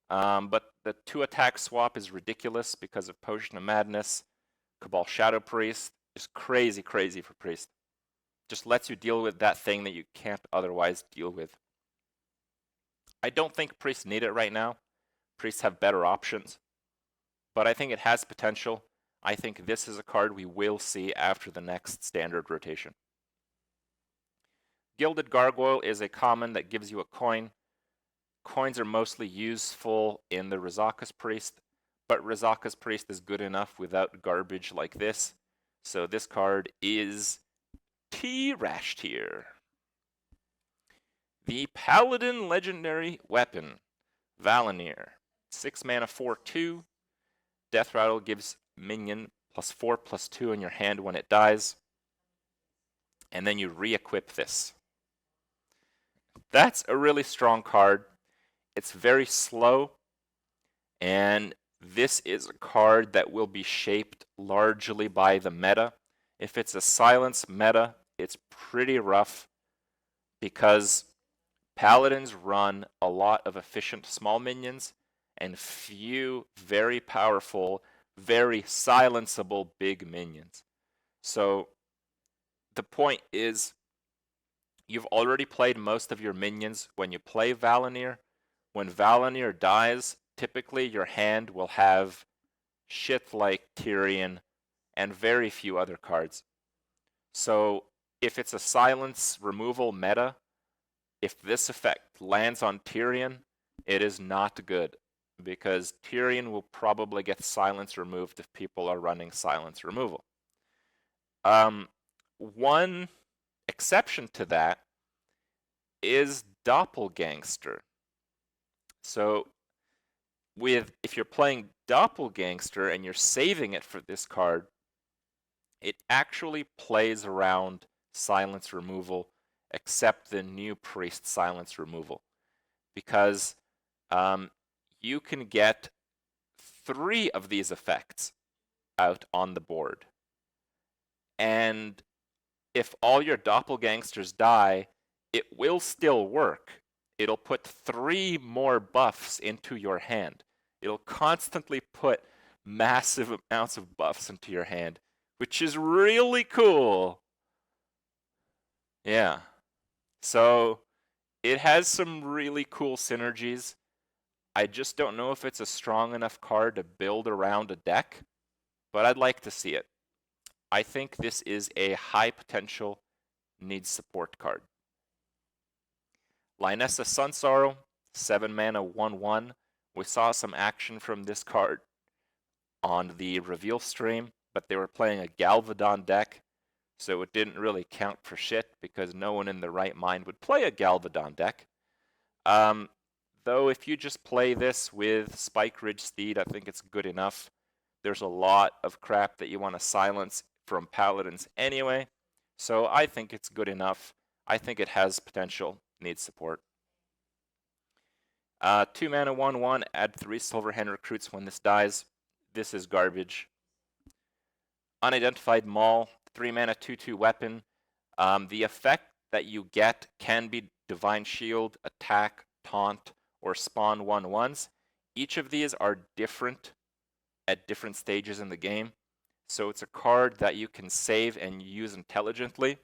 But the 2 attack swap is ridiculous because of Potion of Madness. Cabal Shadow Priest is crazy for Priest. Just lets you deal with that thing that you can't otherwise deal with. I don't think Priests need it right now. Priests have better options. But I think it has potential. I think this is a card we will see after the next standard rotation. Gilded Gargoyle is a common that gives you a coin. Coins are mostly useful in the Rizaka's Priest, but Rizaka's Priest is good enough without garbage like this. So this card is T-rashed here. The Paladin Legendary Weapon, Valanir. 6 mana, 4/2. Death Rattle gives minion +4/+2 in your hand when it dies. And then you re-equip this. That's a really strong card. It's very slow. And this is a card that will be shaped largely by the meta. If it's a silence meta, it's pretty rough, because Paladins run a lot of efficient small minions and few very powerful, very silenceable big minions. So the point is, you've already played most of your minions when you play Valanir. When Valanir dies, typically your hand will have shit like Tyrion and very few other cards. So if it's a silence removal meta, if this effect lands on Tyrion, it is not good, because Tyrion will probably get silence removed if people are running silence removal. One exception to that is Doppelgangster. So if you're playing Doppelgangster and you're saving it for this card, it actually plays around silence removal, except the new Priest silence removal, because you can get 3 of these effects out on the board. And if all your Doppelgangsters die, it will still work. It'll put 3 more buffs into your hand. It'll constantly put massive amounts of buffs into your hand, which is really cool. Yeah. So it has some really cool synergies. I just don't know if it's a strong enough card to build around a deck, but I'd like to see it. I think this is a high potential, needs support card. Lynessa Sunsorrow, 7 mana, 1/1. We saw some action from this card on the reveal stream, but they were playing a Galvadon deck, so it didn't really count for shit, because no one in their right mind would play a Galvadon deck. Though if you just play this with Spike Ridge Steed, I think it's good enough. There's a lot of crap that you want to silence from Paladins anyway, so I think it's good enough. I think it has potential, needs support. 2 mana, 1/1, add 3 Silverhand Recruits when this dies. this is garbage. Unidentified Maul, 3 mana 2/2 weapon. The effect that you get can be Divine Shield, Attack, Taunt, or Spawn 1/1s. Each of these are different at different stages in the game, so it's a card that you can save and use intelligently.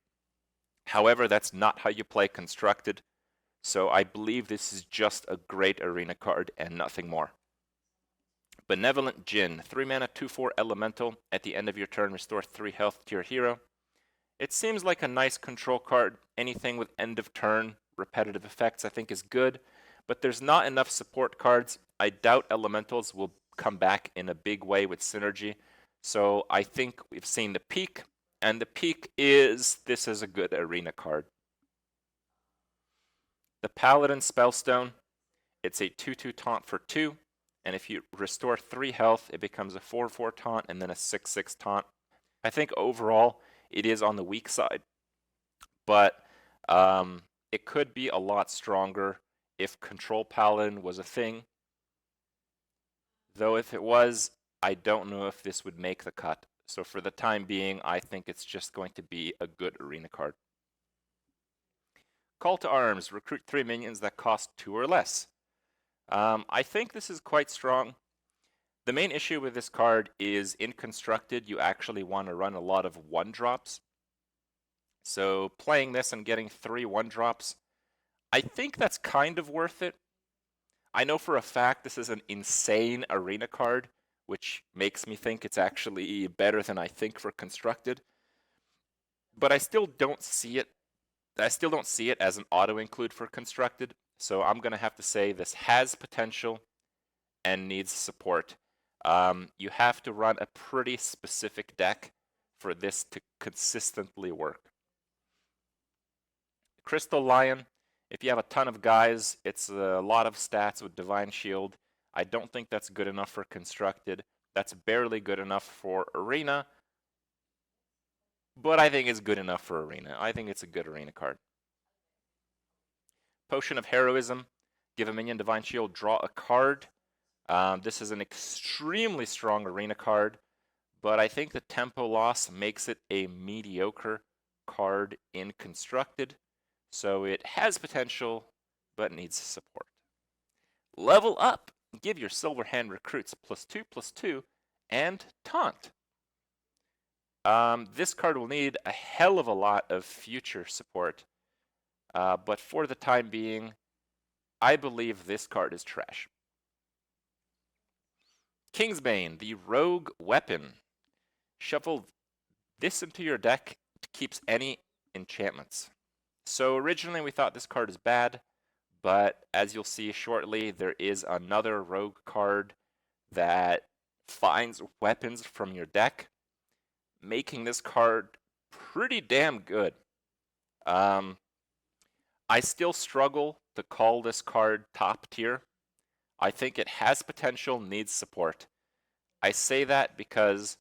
However, that's not how you play Constructed, so I believe this is just a great arena card and nothing more. Benevolent Djinn, 3 mana 2/4 elemental. At the end of your turn, restore 3 health to your hero. It seems like a nice control card. Anything with end of turn repetitive effects I think is good, but there's not enough support cards. I doubt elementals will come back in a big way with synergy, so I think we've seen the peak, and the peak is this is a good arena card. The Paladin Spellstone, it's a 2/2 taunt for 2, and if you restore 3 health, it becomes a 4/4 taunt and then a 6/6 taunt. I think overall it is on the weak side, but it could be a lot stronger if Control Paladin was a thing. Though if it was, I don't know if this would make the cut. So for the time being, I think it's just going to be a good arena card. Call to Arms, recruit 3 minions that cost 2 or less. I think this is quite strong. The main issue with this card is in Constructed, you actually want to run a lot of 1-drops. So playing this and getting 3 1-drops, I think that's kind of worth it. I know for a fact this is an insane arena card, which makes me think it's actually better than I think for Constructed. But I still don't see it. I still don't see it as an auto-include for Constructed. So I'm going to have to say this has potential and needs support. You have to run a pretty specific deck for this to consistently work. Crystal Lion, if you have a ton of guys, it's a lot of stats with Divine Shield. I don't think that's good enough for Constructed. That's barely good enough for Arena, but I think it's good enough for Arena. I think it's a good Arena card. Potion of Heroism, give a minion Divine Shield, draw a card. This is an extremely strong Arena card, but I think the tempo loss makes it a mediocre card in Constructed. So it has potential, but needs support. Level Up. Give your Silver Hand recruits +2/+2 and Taunt. This card will need a hell of a lot of future support, but for the time being, I believe this card is trash. Kingsbane, the rogue weapon. Shuffle this into your deck. It keeps any enchantments. So originally we thought this card is bad, but as you'll see shortly, there is another rogue card that finds weapons from your deck, making this card pretty damn good. I still struggle to call this card top tier. I think it has potential, needs support. I say that because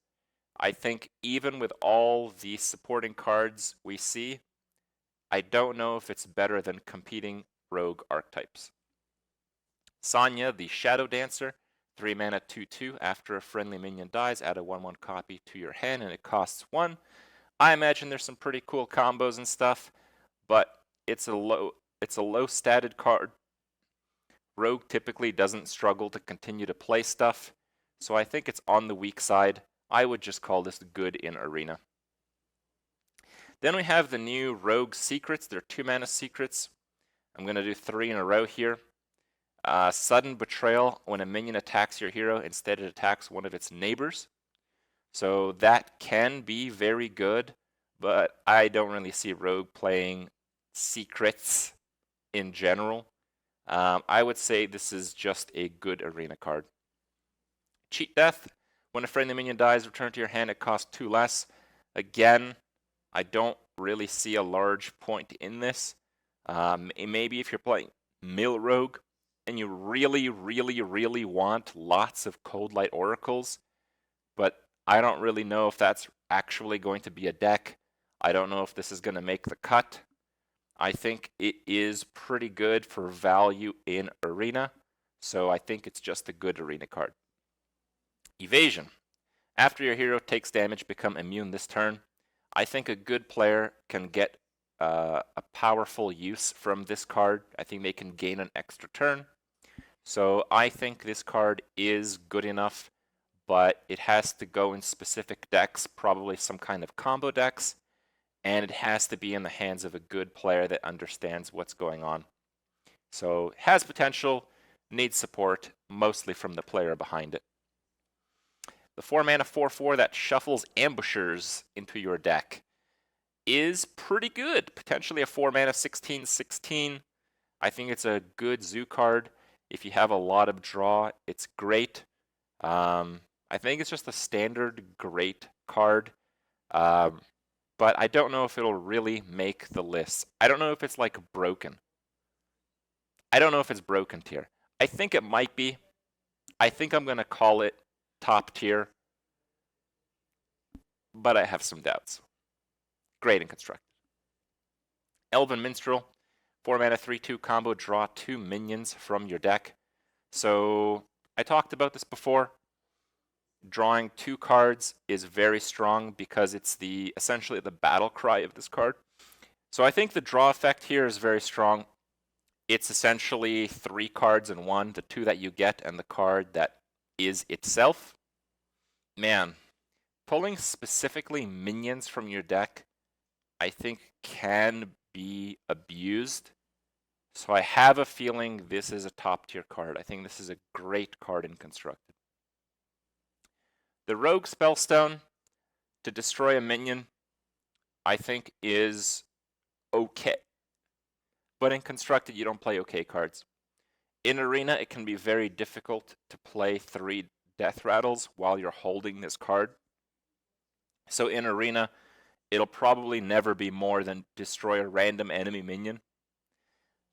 I think even with all the supporting cards we see, I don't know if it's better than competing rogue archetypes. Sonya, the Shadow Dancer, 3 mana 2/2. After a friendly minion dies, add a 1/1 copy to your hand and it costs 1. I imagine there's some pretty cool combos and stuff, but it's a low statted card. Rogue typically doesn't struggle to continue to play stuff, so I think it's on the weak side. I would just call this good in Arena. Then we have the new Rogue Secrets. They're 2 mana secrets. I'm going to do 3 in a row here. Sudden Betrayal. When a minion attacks your hero, instead it attacks one of its neighbors. So that can be very good, but I don't really see Rogue playing secrets in general. I would say this is just a good Arena card. Cheat Death. When a friendly minion dies, return to your hand. It costs 2 less. Again, I don't really see a large point in this. Maybe if you're playing Mill Rogue and you really want lots of Cold Light Oracles, but I don't really know if that's actually going to be a deck. I don't know if this is going to make the cut. I think it is pretty good for value in Arena, so I think it's just a good Arena card. Evasion. After your hero takes damage, become immune this turn. I think a good player can get a powerful use from this card. I think they can gain an extra turn. So I think this card is good enough, but it has to go in specific decks, probably some kind of combo decks, and it has to be in the hands of a good player that understands what's going on. So has potential, needs support, mostly from the player behind it. The 4-mana 4/4 that shuffles ambushers into your deck is pretty good. Potentially a 4-mana 16/16. I think it's a good zoo card. If you have a lot of draw, it's great. I think it's just a standard great card. But I don't know if it'll really make the list. I don't know if it's like broken. I don't know if it's broken tier. I think it might be. I think I'm going to call it top tier. But I have some doubts. Great and constructed. Elven Minstrel. 4-mana 3/2 combo. Draw 2 minions from your deck. So I talked about this before. Drawing 2 cards is very strong because it's essentially the battle cry of this card. So I think the draw effect here is very strong. It's essentially 3 cards in one, the 2 that you get and the card that is itself. Man, pulling specifically minions from your deck, I think can be abused. So I have a feeling this is a top tier card. I think this is a great card in Constructed. The Rogue Spellstone to destroy a minion, I think is okay. But in Constructed, you don't play okay cards. In Arena, it can be very difficult to play 3 Death Rattles while you're holding this card. So in Arena, it'll probably never be more than destroy a random enemy minion.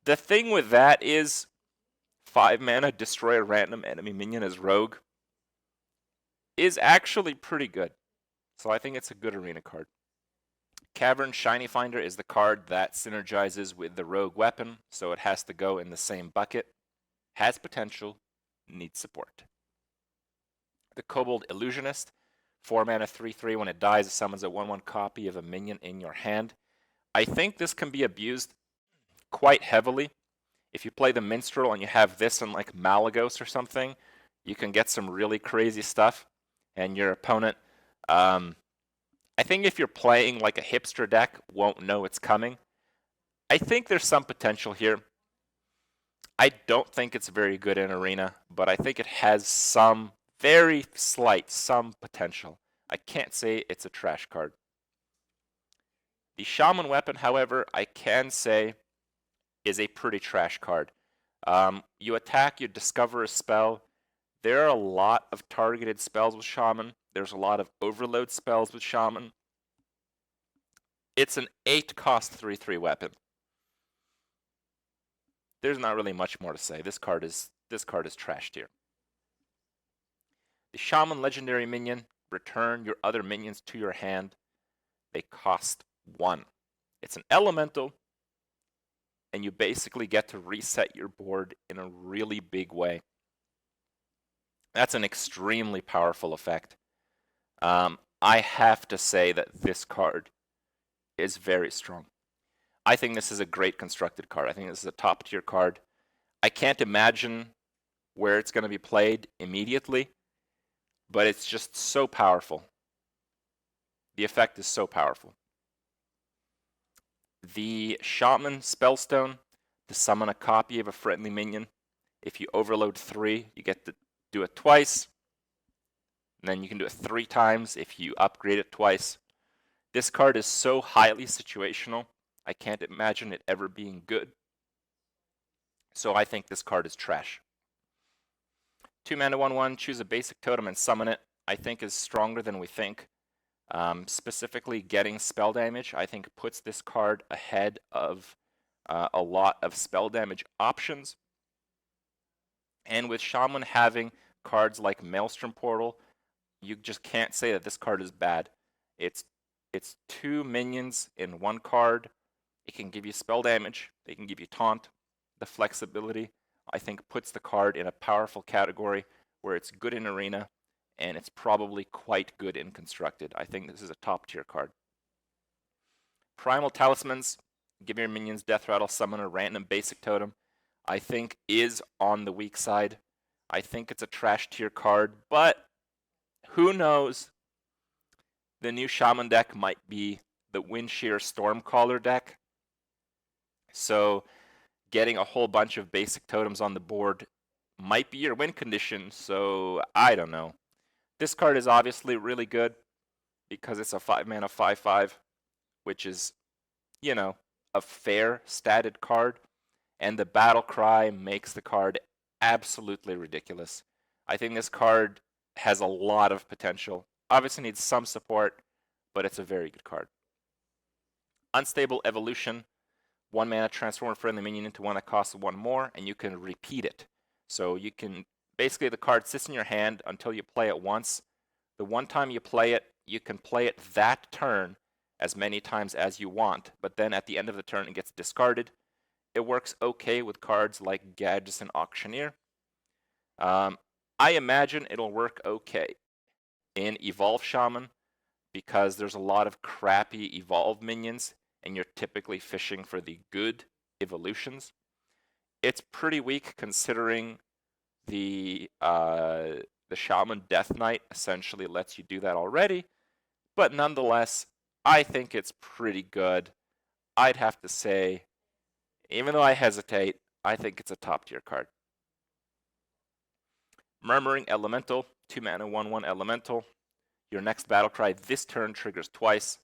The thing with that is 5 mana, destroy a random enemy minion as Rogue is actually pretty good. So I think it's a good Arena card. Cavern Shiny Finder is the card that synergizes with the Rogue weapon, so it has to go in the same bucket. Has potential, needs support. The Kobold Illusionist. 4-mana 3/3. When it dies, it summons a 1/1 copy of a minion in your hand. I think this can be abused quite heavily. If you play the Minstrel and you have this in like Malagos or something, you can get some really crazy stuff. And your opponent, I think if you're playing like a hipster deck, won't know it's coming. I think there's some potential here. I don't think it's very good in Arena, but I think it has some very slight, some potential. I can't say it's a trash card. The Shaman weapon, however, I can say is a pretty trash card. You attack, you discover a spell. There are a lot of targeted spells with Shaman. There's a lot of overload spells with Shaman. It's an 8-cost 3/3 weapon. There's not really much more to say. This card is trash tier. The Shaman legendary minion. Return your other minions to your hand. They cost 1. It's an elemental, and you basically get to reset your board in a really big way. That's an extremely powerful effect. I have to say that this card is very strong. I think this is a great constructed card. I think this is a top tier card. I can't imagine where it's going to be played immediately, but it's just so powerful. The effect is so powerful. The Shaman Spellstone to summon a copy of a friendly minion. If you overload 3, you get to do it twice. And then you can do it 3 times if you upgrade it twice. This card is so highly situational, I can't imagine it ever being good. So I think this card is trash. 2-mana 1/1, choose a basic totem and summon it, I think is stronger than we think. Specifically getting spell damage, I think puts this card ahead of a lot of spell damage options. And with Shaman having cards like Maelstrom Portal, you just can't say that this card is bad. It's 2 minions in 1 card. It can give you spell damage. It can give you taunt. The flexibility, I think, puts the card in a powerful category where it's good in Arena and it's probably quite good in constructed. I think this is a top tier card. Primal Talismans, give your minions death rattle, summon a random basic totem, I think is on the weak side. I think it's a trash tier card, but who knows? The new Shaman deck might be the Windshear Stormcaller deck. So getting a whole bunch of basic totems on the board might be your win condition, so I don't know. This card is obviously really good because it's a 5-mana 5/5, which is, you know, a fair statted card, and the battle cry makes the card absolutely ridiculous. I think this card has a lot of potential. Obviously needs some support, but it's a very good card. Unstable Evolution, 1 mana, transform a friendly minion into one that costs 1 more, and you can repeat it. So you can, basically the card sits in your hand until you play it once. The one time you play it, you can play it that turn as many times as you want, but then at the end of the turn it gets discarded. It works okay with cards like Gadgets and Auctioneer. I imagine it'll work okay in Evolve Shaman because there's a lot of crappy Evolve minions and you're typically fishing for the good evolutions. It's pretty weak considering the Shaman Death Knight essentially lets you do that already, but nonetheless, I think it's pretty good. I'd have to say, even though I hesitate, I think it's a top tier card. Murmuring Elemental, 2 mana 1/1 Elemental. Your next battle cry this turn triggers twice.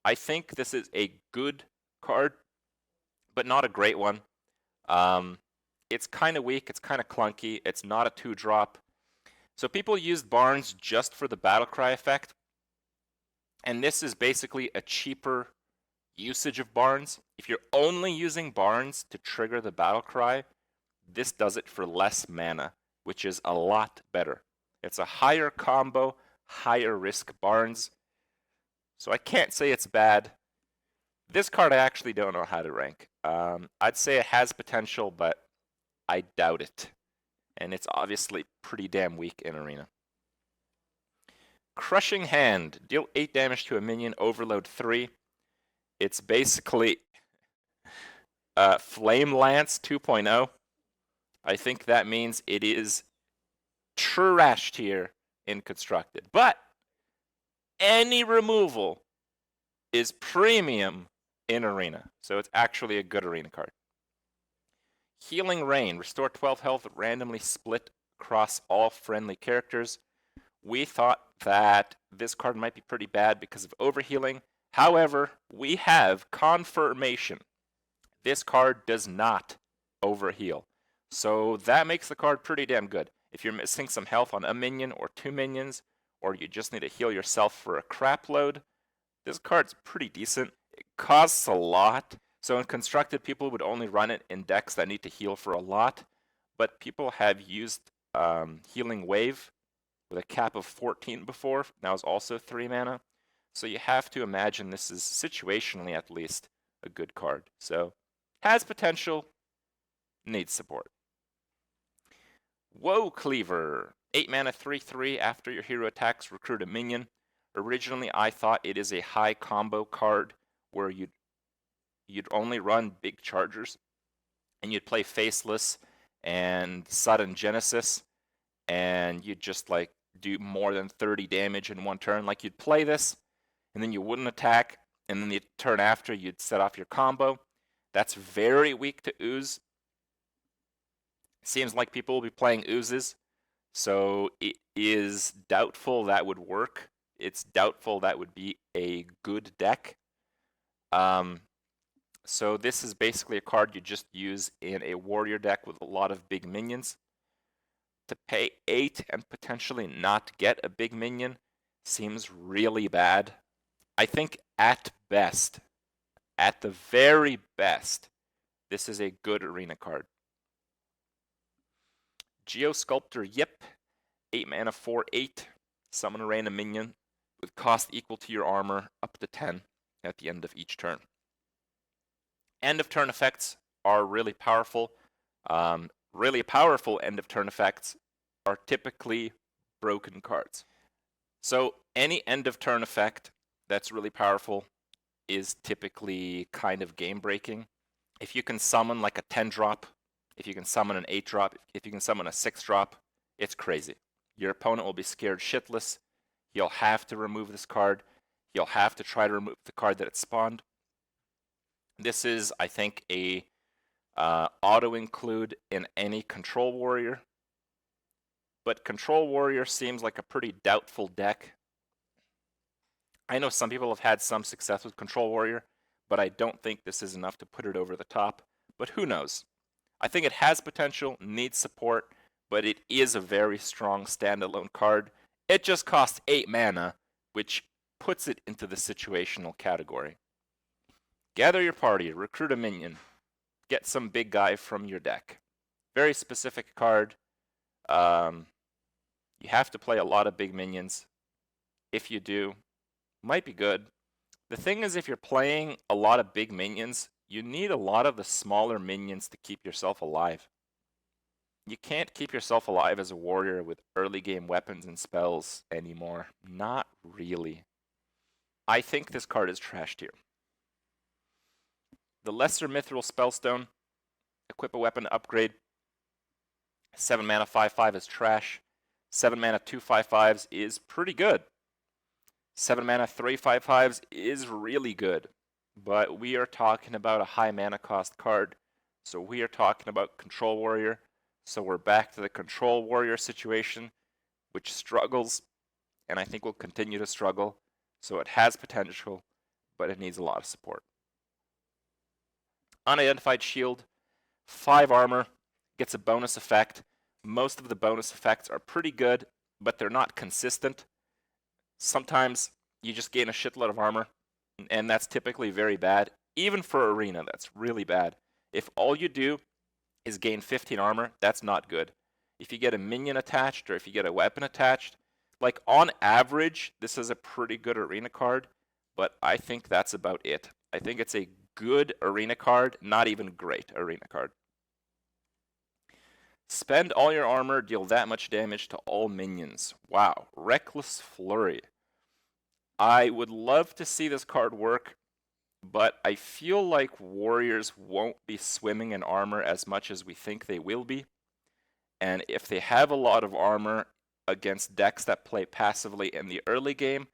I think this is a good card, but not a great one. It's kind of weak, it's kind of clunky, it's not a 2-drop. So people used Barns just for the battle cry effect, and this is basically a cheaper usage of Barns. If you're only using Barns to trigger the battle cry, this does it for less mana, which is a lot better. It's a higher combo, higher risk Barns, so I can't say it's bad. This card I actually don't know how to rank. I'd say it has potential, but I doubt it. And it's obviously pretty damn weak in Arena. Crushing Hand. Deal 8 damage to a minion, overload 3. It's basically Flame Lance 2.0. I think that means it is trash tier in constructed. But any removal is premium in Arena. So it's actually a good Arena card. Healing Rain. Restore 12 health randomly split across all friendly characters. We thought that this card might be pretty bad because of overhealing. However, we have confirmation. This card does not overheal. So that makes the card pretty damn good. If you're missing some health on a minion or 2 minions, or you just need to heal yourself for a crap load, this card's pretty decent. It costs a lot. So in constructed, people would only run it in decks that need to heal for a lot. But people have used Healing Wave with a cap of 14 before. Now is also 3 mana. So you have to imagine this is, situationally at least, a good card. So has potential, needs support. Woe Cleaver. 8 mana 3/3. After your hero attacks, recruit a minion. Originally, I thought it is a high combo card where you'd only run big chargers, and you'd play Faceless and Sudden Genesis, and you'd just like do more than 30 damage in one turn. Like you'd play this, and then you wouldn't attack, and then the turn after you'd set off your combo. That's very weak to Ooze. Seems like people will be playing Oozes, so it is doubtful that would work. It's doubtful that would be a good deck. So this is basically a card you just use in a warrior deck with a lot of big minions. To pay 8 and potentially not get a big minion seems really bad. I think at best, at the very best, this is a good Arena card. Geosculptor Yip, 8 mana 4/8. Summon a random minion with cost equal to your armor up to 10 at the end of each turn. End of turn effects are really powerful. Really powerful end of turn effects are typically broken cards. So any end of turn effect that's really powerful is typically kind of game breaking. If you can summon like a 10 drop, if you can summon an 8 drop, if you can summon a 6 drop, it's crazy. Your opponent will be scared shitless. You'll have to remove this card. You'll have to try to remove the card that it spawned. This is, I think, a auto include in any control warrior. But control warrior seems like a pretty doubtful deck. I know some people have had some success with control warrior, but I don't think this is enough to put it over the top. But who knows? I think it has potential, needs support, but it is a very strong standalone card. It just costs 8 mana, which puts it into the situational category. Gather your party, recruit a minion, get some big guy from your deck. Very specific card. You have to play a lot of big minions. If you do, might be good. The thing is, if you're playing a lot of big minions, you need a lot of the smaller minions to keep yourself alive. You can't keep yourself alive as a warrior with early game weapons and spells anymore. Not really. I think this card is trash tier. The Lesser Mithril Spellstone, equip a weapon upgrade. 7 mana 5/5 is trash. 7 mana 2/5/5s is pretty good. 7 mana 3/5/5s is really good. But we are talking about a high mana cost card. So we are talking about Control Warrior. So we're back to the Control Warrior situation, which struggles, and I think will continue to struggle. So it has potential, but it needs a lot of support. Unidentified Shield, 5 armor, gets a bonus effect. Most of the bonus effects are pretty good, but they're not consistent. Sometimes you just gain a shitload of armor, and that's typically very bad. Even for Arena, that's really bad. If all you do is gain 15 armor, that's not good. If you get a minion attached or if you get a weapon attached, like on average, this is a pretty good Arena card, but I think that's about it. I think it's a good Arena card, not even great Arena card. Spend all your armor, deal that much damage to all minions. Wow, Reckless Flurry. I would love to see this card work, but I feel like warriors won't be swimming in armor as much as we think they will be. And if they have a lot of armor against decks that play passively in the early game,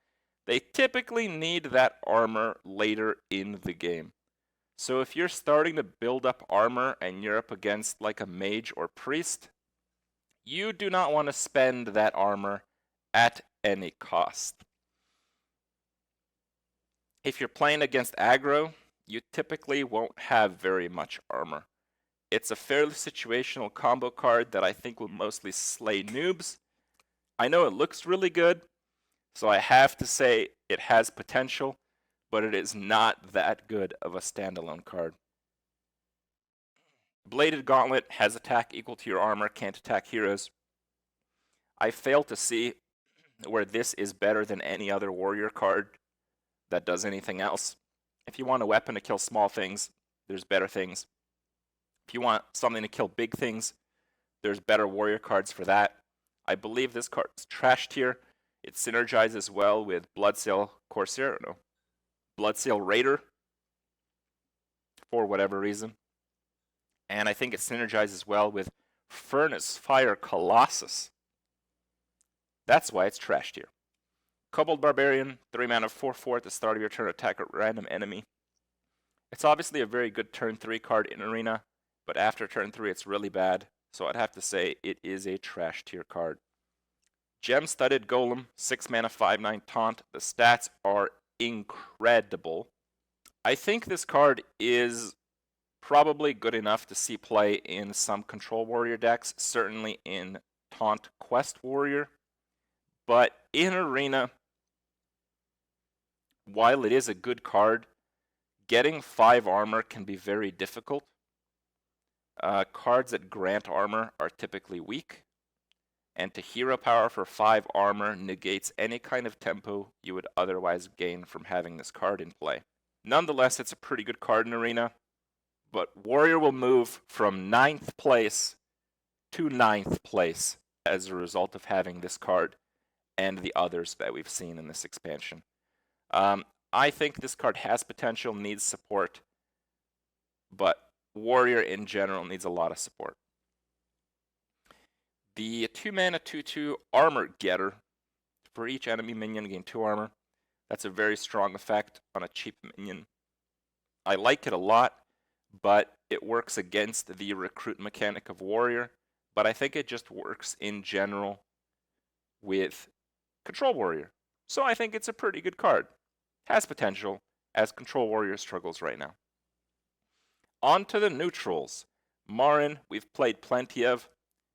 they typically need that armor later in the game. So if you're starting to build up armor and you're up against like a mage or priest, you do not want to spend that armor at any cost. If you're playing against aggro, you typically won't have very much armor. It's a fairly situational combo card that I think will mostly slay noobs. I know it looks really good, so I have to say it has potential, but it is not that good of a standalone card. Bladed Gauntlet has attack equal to your armor, can't attack heroes. I fail to see where this is better than any other warrior card that does anything else. If you want a weapon to kill small things, there's better things. If you want something to kill big things, there's better warrior cards for that. I believe this card is trash tier. It synergizes well with Bloodsail Corsair, no, Bloodsail Raider, for whatever reason. And I think it synergizes well with Furnace Fire Colossus. That's why it's trash tier. Kobold Barbarian, 3 mana 4/4 at the start of your turn, attack a random enemy. It's obviously a very good turn 3 card in Arena, but after turn 3 it's really bad, so I'd have to say it is a trash tier card. Gem-Studded Golem, 6 mana 5/9 taunt. The stats are incredible. I think this card is probably good enough to see play in some Control Warrior decks, certainly in Taunt Quest Warrior. But in Arena, while it is a good card, getting 5 armor can be very difficult. Cards that grant armor are typically weak, and to hero power for 5 armor negates any kind of tempo you would otherwise gain from having this card in play. Nonetheless, it's a pretty good card in Arena, but Warrior will move from 9th place to 9th place as a result of having this card and the others that we've seen in this expansion. I think this card has potential, needs support, but Warrior in general needs a lot of support. The 2-mana 2/2 Armor Getter. For each enemy minion, gain 2 armor. That's a very strong effect on a cheap minion. I like it a lot, but it works against the recruit mechanic of Warrior. But I think it just works in general with Control Warrior. So I think it's a pretty good card. Has potential, as Control Warrior struggles right now. On to the neutrals. Marin, we've played plenty of.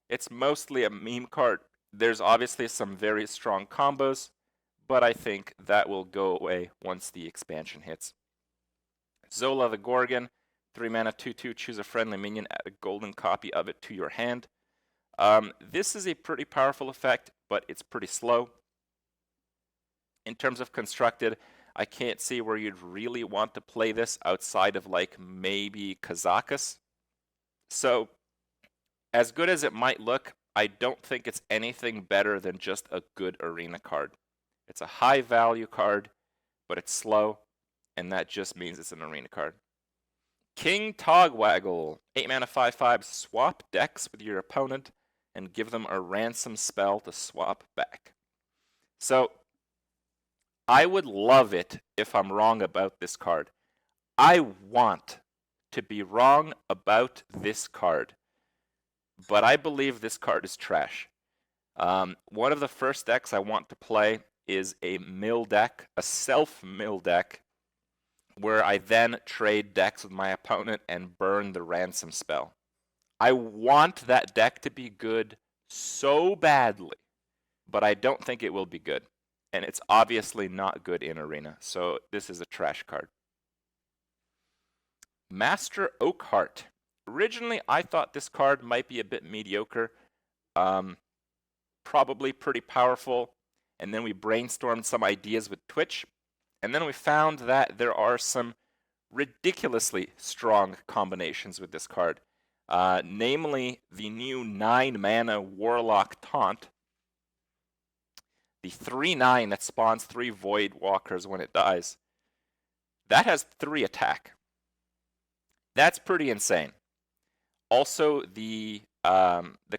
It's mostly a meme card. There's obviously some very strong combos, but I think that will go away once the expansion hits. Zola the Gorgon, 3-mana 2/2, choose a friendly minion, add a golden copy of it to your hand. This is a pretty powerful effect, but it's pretty slow. In terms of constructed, I can't see where you'd really want to play this outside of like maybe Kazakus. So, as good as it might look, I don't think it's anything better than just a good arena card. It's a high value card, but it's slow, and that just means it's an arena card. King Togwaggle, 8-mana 5/5, swap decks with your opponent and give them a ransom spell to swap back. So, I would love it if I'm wrong about this card. I want to be wrong about this card, but I believe this card is trash. One of the first decks I want to play is a mill deck, a self-mill deck, where I then trade decks with my opponent and burn the ransom spell. I want that deck to be good so badly, but I don't think it will be good. And it's obviously not good in Arena, so this is a trash card. Master Oakheart. Originally, I thought this card might be a bit mediocre, probably pretty powerful, and then we brainstormed some ideas with Twitch, and then we found that there are some ridiculously strong combinations with this card, namely the new 9-mana Warlock Taunt, the 3/9 that spawns 3 Void Walkers when it dies. That has 3 attack. That's pretty insane. Also, the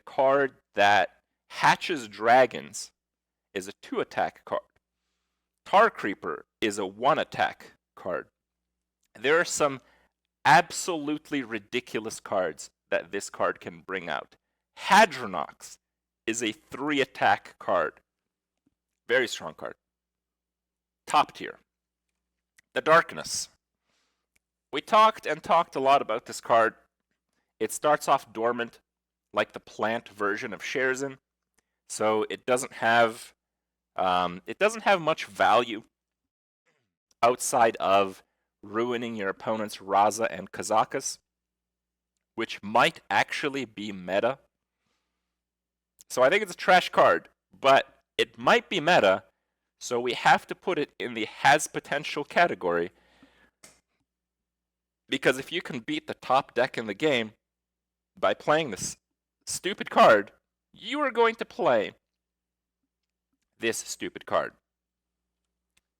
card that hatches dragons is a 2-attack card. Tar Creeper is a 1-attack card. There are some absolutely ridiculous cards that this card can bring out. Hadronox is a 3-attack card. Very strong card. Top tier. The Darkness. We talked a lot about this card. It starts off dormant, like the plant version of Sherzin, so it doesn't have much value outside of ruining your opponent's Raza and Kazakus, which might actually be meta. So I think it's a trash card, but it might be meta, so we have to put it in the has potential category. Because if you can beat the top deck in the game by playing this stupid card, you are going to play this stupid card.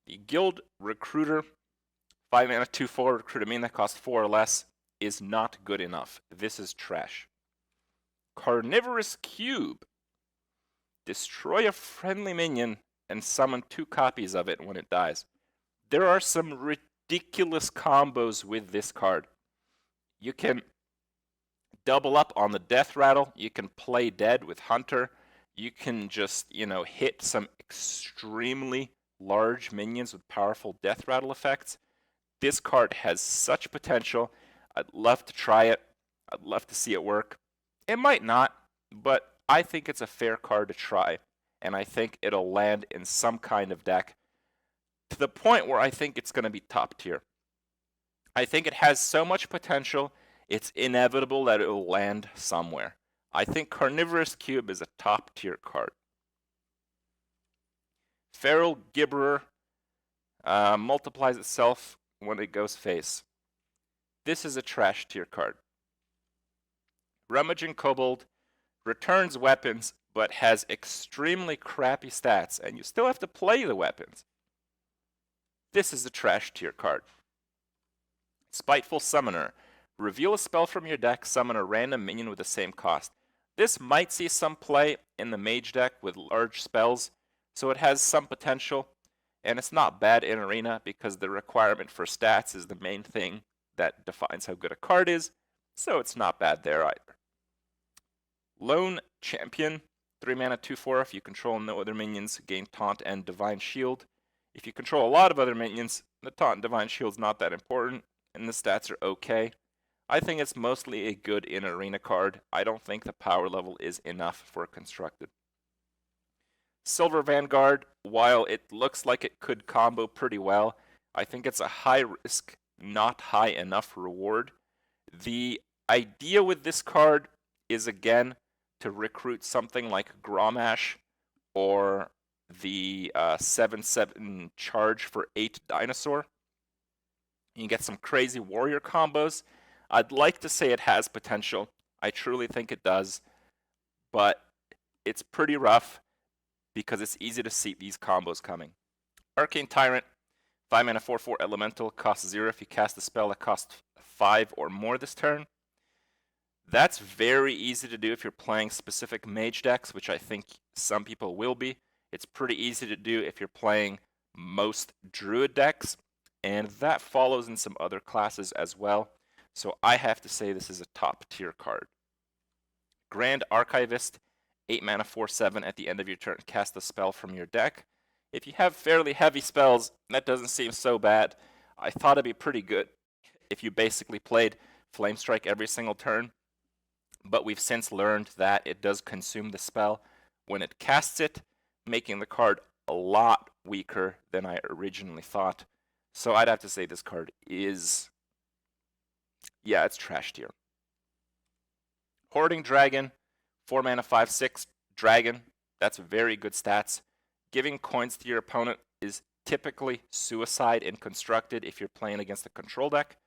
The Guild Recruiter, 5-mana 2/4 recruit a minion that costs 4 or less, is not good enough. This is trash. Carnivorous Cube. Destroy a friendly minion and summon 2 copies of it when it dies. There are some ridiculous combos with this card. You can double up on the Death Rattle. You can play dead with Hunter. You can just, hit some extremely large minions with powerful Death Rattle effects. This card has such potential. I'd love to try it. I'd love to see it work. It might not, but I think it's a fair card to try, and I think it'll land in some kind of deck to the point where I think it's going to be top tier. I think it has so much potential, it's inevitable that it will land somewhere. I think Carnivorous Cube is a top tier card. Feral Gibberer multiplies itself when it goes face. This is a trash tier card. Rummaging Kobold returns weapons, but has extremely crappy stats, and you still have to play the weapons. This is a trash tier card. Spiteful Summoner. Reveal a spell from your deck, summon a random minion with the same cost. This might see some play in the Mage deck with large spells, so it has some potential, and it's not bad in Arena because the requirement for stats is the main thing that defines how good a card is, so it's not bad there either. Lone Champion. 3 mana, 2/4. If you control no other minions, gain Taunt and Divine Shield. If you control a lot of other minions, the Taunt and Divine Shield's not that important, and the stats are okay. I think it's mostly a good in-arena card. I don't think the power level is enough for Constructed. Silver Vanguard, while it looks like it could combo pretty well, I think it's a high risk, not high enough reward. The idea with this card is, again, to recruit something like Grommash or the 7/7 charge for 8 dinosaur. You can get some crazy warrior combos. I'd like to say it has potential. I truly think it does, but it's pretty rough because it's easy to see these combos coming. Arcane Tyrant, 5 mana, 4/4 elemental, costs 0 if you cast a spell that costs 5 or more this turn. That's very easy to do if you're playing specific Mage decks, which I think some people will be. It's pretty easy to do if you're playing most Druid decks, and that follows in some other classes as well. So I have to say this is a top tier card. Grand Archivist, 8 mana, 4/7. At the end of your turn, cast a spell from your deck. If you have fairly heavy spells, that doesn't seem so bad. I thought it'd be pretty good if you basically played Flame Strike every single turn, but we've since learned that it does consume the spell when it casts it, making the card a lot weaker than I originally thought. So I'd have to say this card is, yeah, it's trash tier. Hoarding Dragon, 4 mana, 5/6 dragon. That's very good stats. Giving coins to your opponent is typically suicide in Constructed if you're playing against a control deck,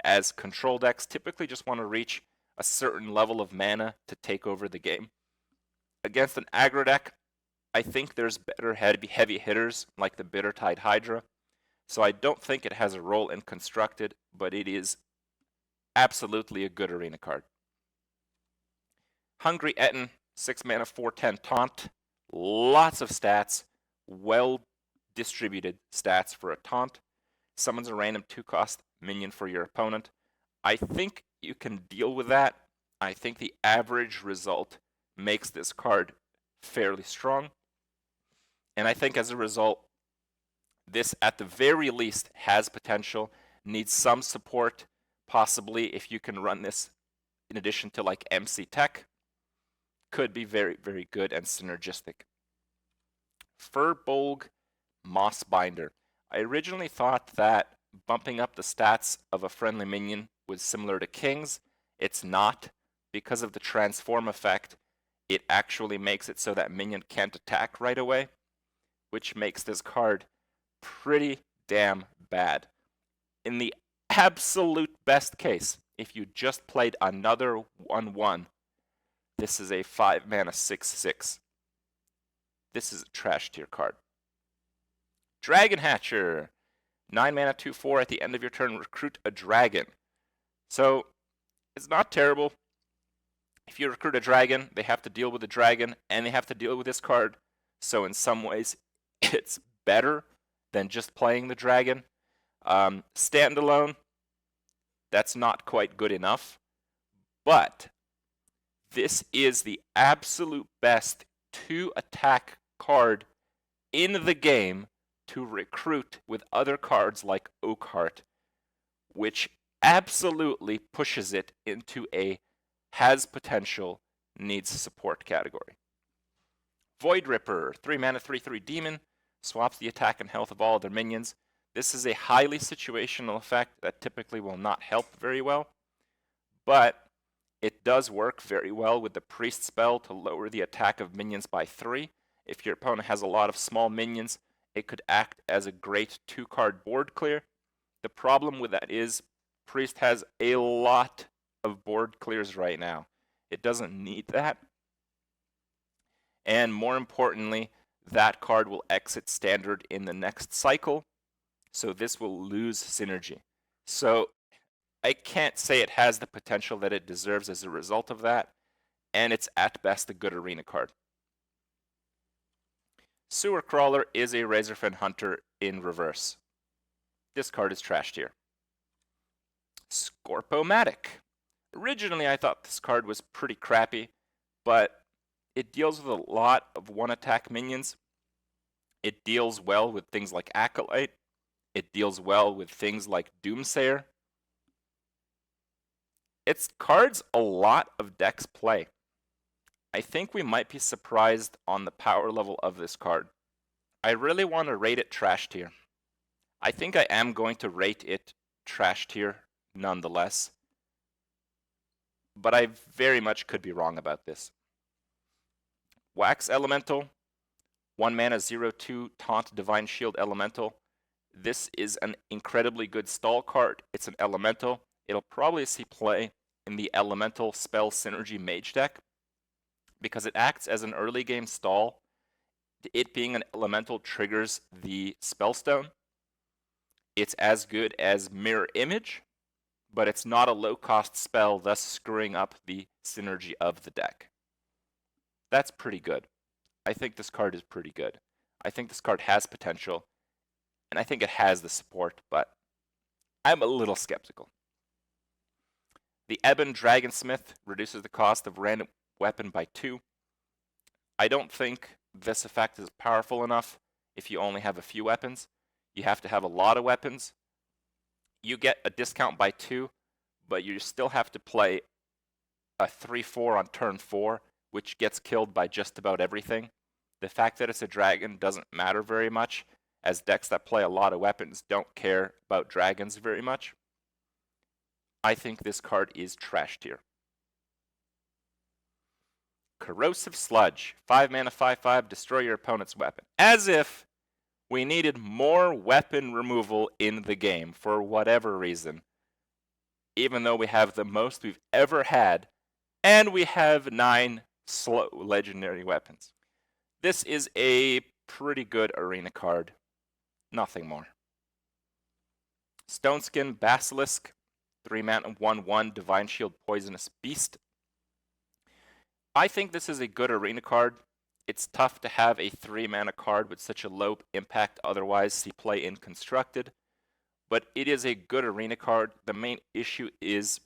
as control decks typically just want to reach a certain level of mana to take over the game. Against an aggro deck, I think there's better heavy hitters like the Bittertide Hydra, so I don't think it has a role in Constructed, but it is absolutely a good arena card. Hungry Etten, 6 mana, 4/10 taunt. Lots of stats, well distributed stats for a taunt. Summons a random 2-cost minion for your opponent. I think you can deal with that. I think the average result makes this card fairly strong. And I think as a result, this at the very least has potential, needs some support, possibly if you can run this in addition to like MC Tech. Could be very, very good and synergistic. Furbolg Mossbinder. I originally thought that bumping up the stats of a friendly minion was similar to King's. It's not. Because of the transform effect, it actually makes it so that minion can't attack right away, which makes this card pretty damn bad. In the absolute best case, if you just played another 1/1, this is a 5 mana, 6/6. This is a trash tier card. Dragon Hatcher, 9 mana, 2/4. At the end of your turn, recruit a dragon. So it's not terrible. If you recruit a dragon, they have to deal with the dragon, and they have to deal with this card. So in some ways, it's better than just playing the dragon. Standalone, that's not quite good enough. But this is the absolute best 2-attack card in the game to recruit with other cards like Oakheart, which absolutely pushes it into a has potential, needs support category. Void Ripper, 3 mana, 3/3 demon, swaps the attack and health of all other minions. This is a highly situational effect that typically will not help very well, but it does work very well with the Priest spell to lower the attack of minions by 3. If your opponent has a lot of small minions, it could act as a great 2-card board clear. The problem with that is Priest has a lot of board clears right now. It doesn't need that. And more importantly, that card will exit standard in the next cycle, so this will lose synergy. So I can't say it has the potential that it deserves as a result of that, and it's at best a good arena card. Sewer Crawler is a Razorfen Hunter in reverse. This card is trash tier. Scorpomatic. Originally I thought this card was pretty crappy, but it deals with a lot of one-attack minions. It deals well with things like Acolyte. It deals well with things like Doomsayer. Its cards a lot of decks play. I think we might be surprised on the power level of this card. I really want to rate it trash tier. I think I am going to rate it trash tier nonetheless, but I very much could be wrong about this. Wax Elemental, 1 mana 0/2 Taunt Divine Shield Elemental. This is an incredibly good stall card. It's an elemental. It'll probably see play in the elemental spell synergy mage deck because it acts as an early game stall. It being an elemental triggers the spellstone. It's as good as Mirror Image, but it's not a low cost spell, thus screwing up the synergy of the deck. That's pretty good. I think this card is pretty good. I think this card has potential, and I think it has the support, but I'm a little skeptical. The Ebon Dragonsmith reduces the cost of random weapon by 2. I don't think this effect is powerful enough if you only have a few weapons. You have to have a lot of weapons. You get a discount by 2, but you still have to play a 3/4 on turn 4, which gets killed by just about everything. The fact that it's a dragon doesn't matter very much, as decks that play a lot of weapons don't care about dragons very much. I think this card is trash tier. Corrosive Sludge, 5 mana 5/5, destroy your opponent's weapon. As if we needed more weapon removal in the game for whatever reason, even though we have the most we've ever had, and we have 9 slow legendary weapons. This is a pretty good arena card. Nothing more. Stoneskin Basilisk, 3 mana 1/1, Divine Shield Poisonous Beast. I think this is a good arena card. It's tough to have a 3 mana card with such a low impact otherwise see play in Constructed, but it is a good arena card. The main issue is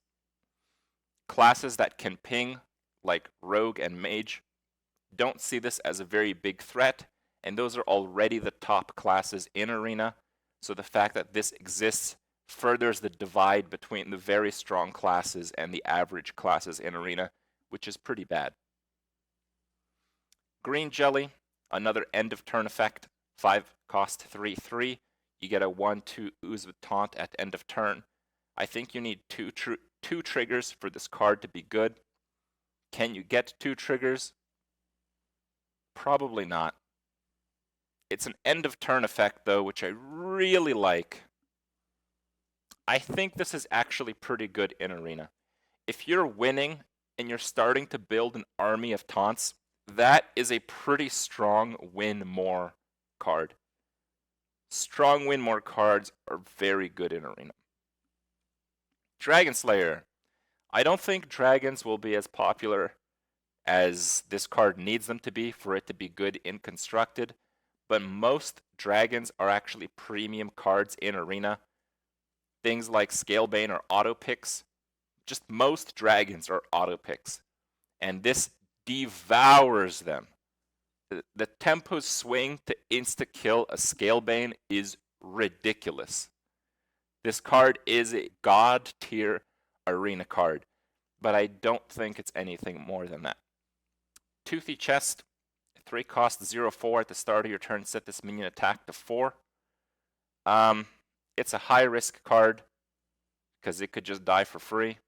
classes that can ping, like Rogue and Mage, don't see this as a very big threat, and those are already the top classes in Arena, so the fact that this exists furthers the divide between the very strong classes and the average classes in Arena, which is pretty bad. Green Jelly, another end of turn effect, 5 cost 3/3. You get a 1/2 ooze with taunt at end of turn. I think you need two triggers for this card to be good. Can you get 2 triggers? Probably not. It's an end of turn effect though, which I really like. I think this is actually pretty good in Arena. If you're winning and you're starting to build an army of taunts, that is a pretty strong win more card. Strong win more cards are very good in Arena. Dragon Slayer. I don't think dragons will be as popular as this card needs them to be for it to be good in Constructed, but most dragons are actually premium cards in Arena. Things like Scalebane are auto picks. Just most dragons are auto picks, and this devours them. The tempo swing to insta-kill a Scalebane is ridiculous. This card is a god tier Arena card, but I don't think it's anything more than that. Toothy Chest, 3 cost 0/4 at the start of your turn, set this minion attack to 4. It's a high risk card because it could just die for free,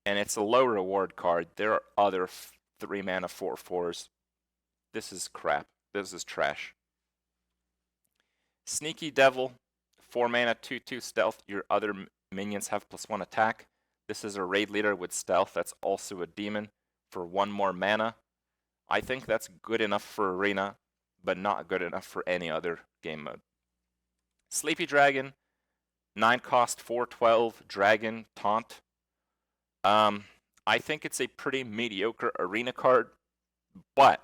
and it's a low reward card. There are other 3 mana 4/4s. This is crap. This is trash. Sneaky Devil, 4 mana 2/2 stealth. Your other minions have +1 attack. This is a raid leader with stealth that's also a demon for 1 more mana. I think that's good enough for Arena, but not good enough for any other game mode. Sleepy Dragon, 9 cost, 4/12, Dragon, Taunt. I think it's a pretty mediocre Arena card, but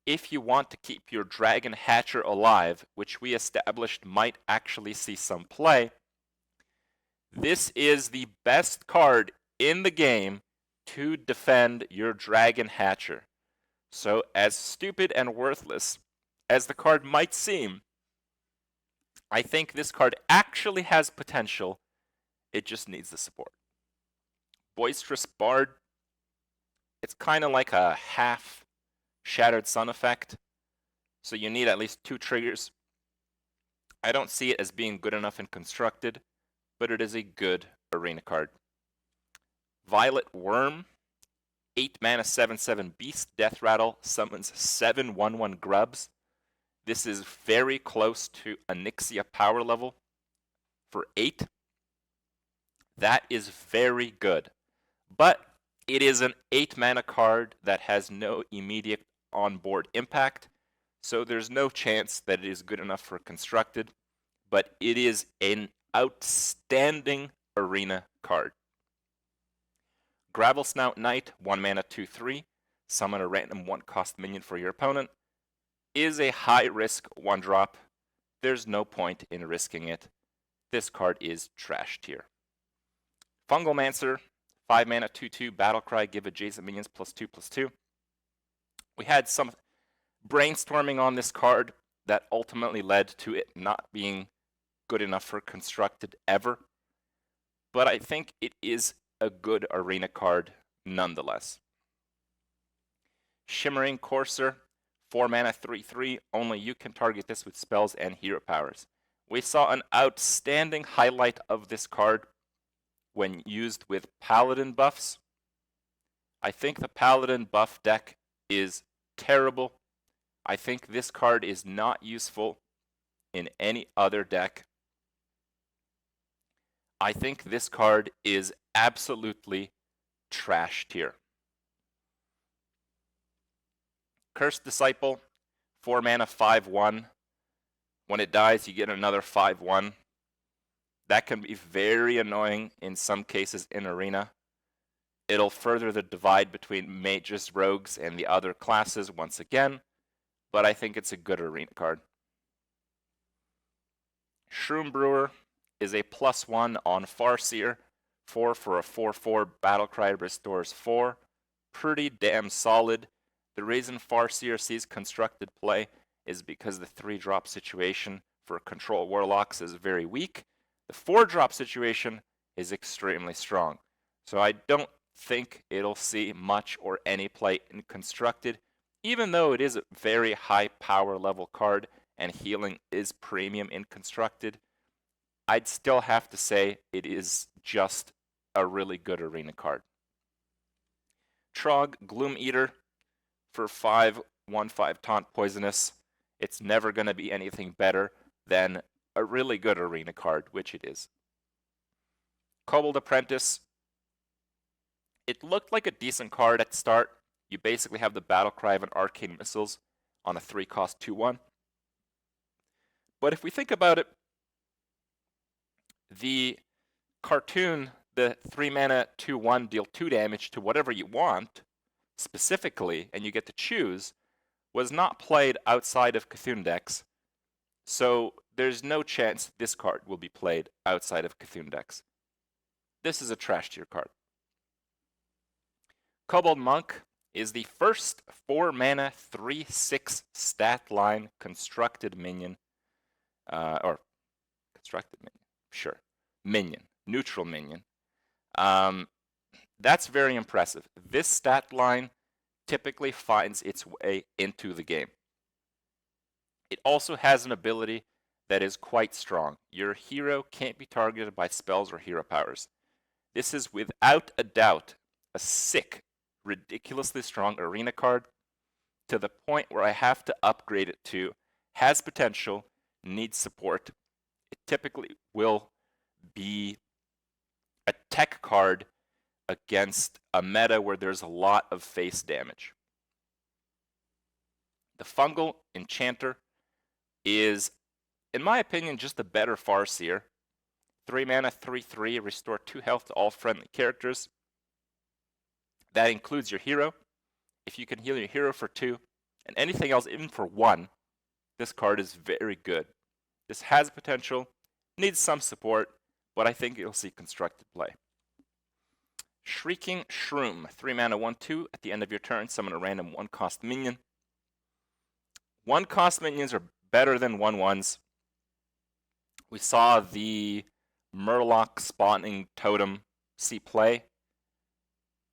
if you want to keep your Dragon Hatcher alive, which we established might actually see some play, this is the best card in the game to defend your Dragon Hatcher. So as stupid and worthless as the card might seem, I think this card actually has potential. It just needs the support. Boisterous Bard, it's kind of like a half Shattered Sun effect, so you need at least 2 triggers. I don't see it as being good enough in Constructed, but it is a good Arena card. Violet Worm, 8 mana 7/7 Beast Death Rattle, summons 7 1/1 grubs. This is very close to Onyxia power level for 8. That is very good. But it is an 8 mana card that has no immediate onboard impact, so there's no chance that it is good enough for Constructed, but it is an outstanding Arena card. Gravel Snout Knight, 1 mana 2/3, summon a random 1-cost minion for your opponent, is a high-risk 1-drop. There's no point in risking it. This card is trash tier. Fungal Mancer, 5 mana 2/2, Battlecry, give adjacent minions +2/+2. We had some brainstorming on this card that ultimately led to it not being good enough for Constructed ever, but I think it is a good Arena card nonetheless. Shimmering Courser, 4 mana 3/3, only you can target this with spells and hero powers. We saw an outstanding highlight of this card when used with Paladin buffs. I think the Paladin buff deck is terrible. I think this card is not useful in any other deck. I think this card is absolutely trash tier. Cursed Disciple, 4 mana 5/1. When it dies, you get another 5/1. That can be very annoying in some cases in Arena. It'll further the divide between mages, rogues, and the other classes once again, but I think it's a good Arena card. Shroom Brewer is a +1 on Farseer, 4 for a 4/4, Battlecry restores 4. Pretty damn solid. The reason Farseer sees Constructed play is because the 3-drop situation for Control Warlocks is very weak. The 4-drop situation is extremely strong. So I don't think it'll see much or any play in Constructed, even though it is a very high power level card and healing is premium in Constructed. I'd still have to say it is just a really good Arena card. Trog Gloom Eater for 5/1/5 Taunt Poisonous. It's never going to be anything better than a really good Arena card, which it is. Kobold Apprentice. It looked like a decent card at the start. You basically have the Battlecry of an Arcane Missiles on a 3-cost 2/1. But if we think about it, the cartoon, the 3 mana 2/1 deal 2 damage to whatever you want, specifically, and you get to choose, was not played outside of Cthulhu decks. So there's no chance this card will be played outside of Cthulhu decks. This is a trash tier card. Kobold Monk is the first 4 mana 3/6 stat line constructed minion, or constructed minion, sure, minion, neutral minion. That's very impressive. This stat line typically finds its way into the game. It also has an ability that is quite strong. Your hero can't be targeted by spells or hero powers. This is without a doubt a sick, ridiculously strong Arena card, to the point where I have to upgrade it to has potential, needs support. It typically will be a tech card against a meta where there's a lot of face damage. The Fungal Enchanter is, in my opinion, just a better Farseer. 3 mana, 3/3, restore 2 health to all friendly characters. That includes your hero. If you can heal your hero for 2, and anything else even for 1, this card is very good. This has potential, needs some support, but I think you'll see constructed play. Shrieking Shroom, 3 mana, 1/2. At the end of your turn, summon a random 1-cost minion. 1-cost minions are better than 1/1s. We saw the Murloc spawning totem see play.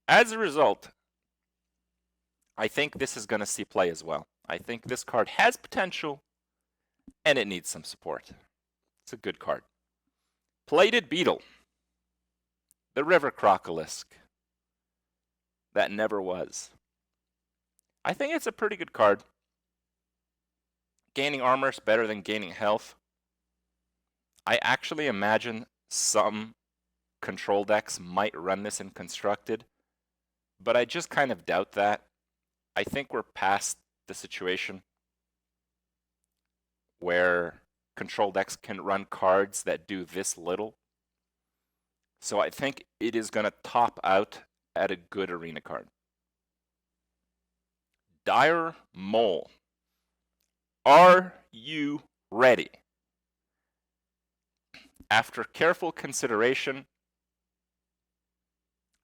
As a result, I think this is going to see play as well. I think this card has potential, and it needs some support. It's a good card. Plated Beetle. The River Crocolisk. That never was. I think it's a pretty good card. Gaining armor is better than gaining health. I actually imagine some control decks might run this in Constructed, but I just kind of doubt that. I think we're past the situation where control decks can run cards that do this little. So I think it is going to top out at a good arena card. Dire Mole. Are you ready? After careful consideration,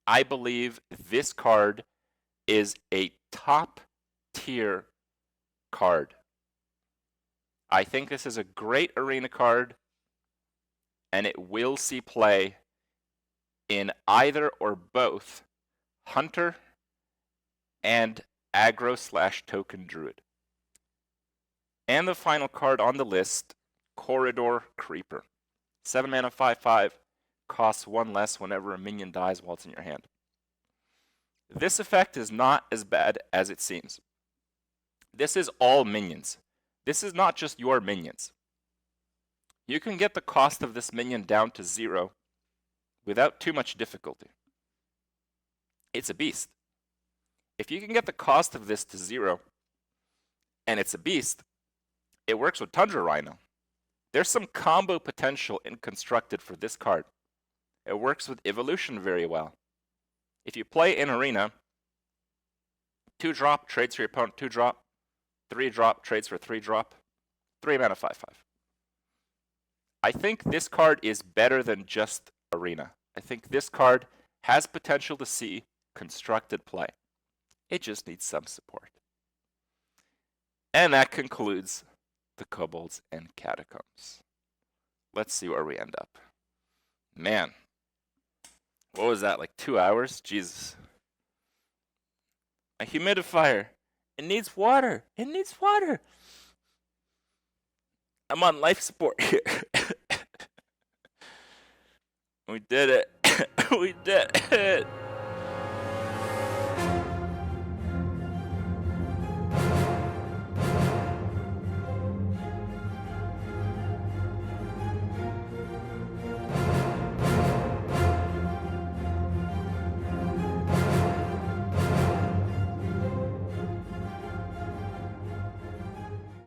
I believe this card is a top tier card. I think this is a great arena card, and it will see play in either or both Hunter and Aggro/Token Druid. And the final card on the list, Corridor Creeper. 7 mana, 5/5, costs 1 less whenever a minion dies while it's in your hand. This effect is not as bad as it seems. This is all minions. This is not just your minions. You can get the cost of this minion down to 0 without too much difficulty. It's a beast. If you can get the cost of this to 0, and it's a beast, it works with Tundra Rhino. There's some combo potential in Constructed for this card. It works with Evolution very well. If you play in Arena, 2-drop trades for your opponent 2-drop, 3-drop trades for 3-drop, 3 mana, 5/5. I think this card is better than just Arena. I think this card has potential to see Constructed play. It just needs some support. And that concludes the Kobolds and Catacombs. Let's see where we end up. Man, what was that, like 2 hours? Jesus. A humidifier. It needs water. It needs water. I'm on life support here. We did it. We did it.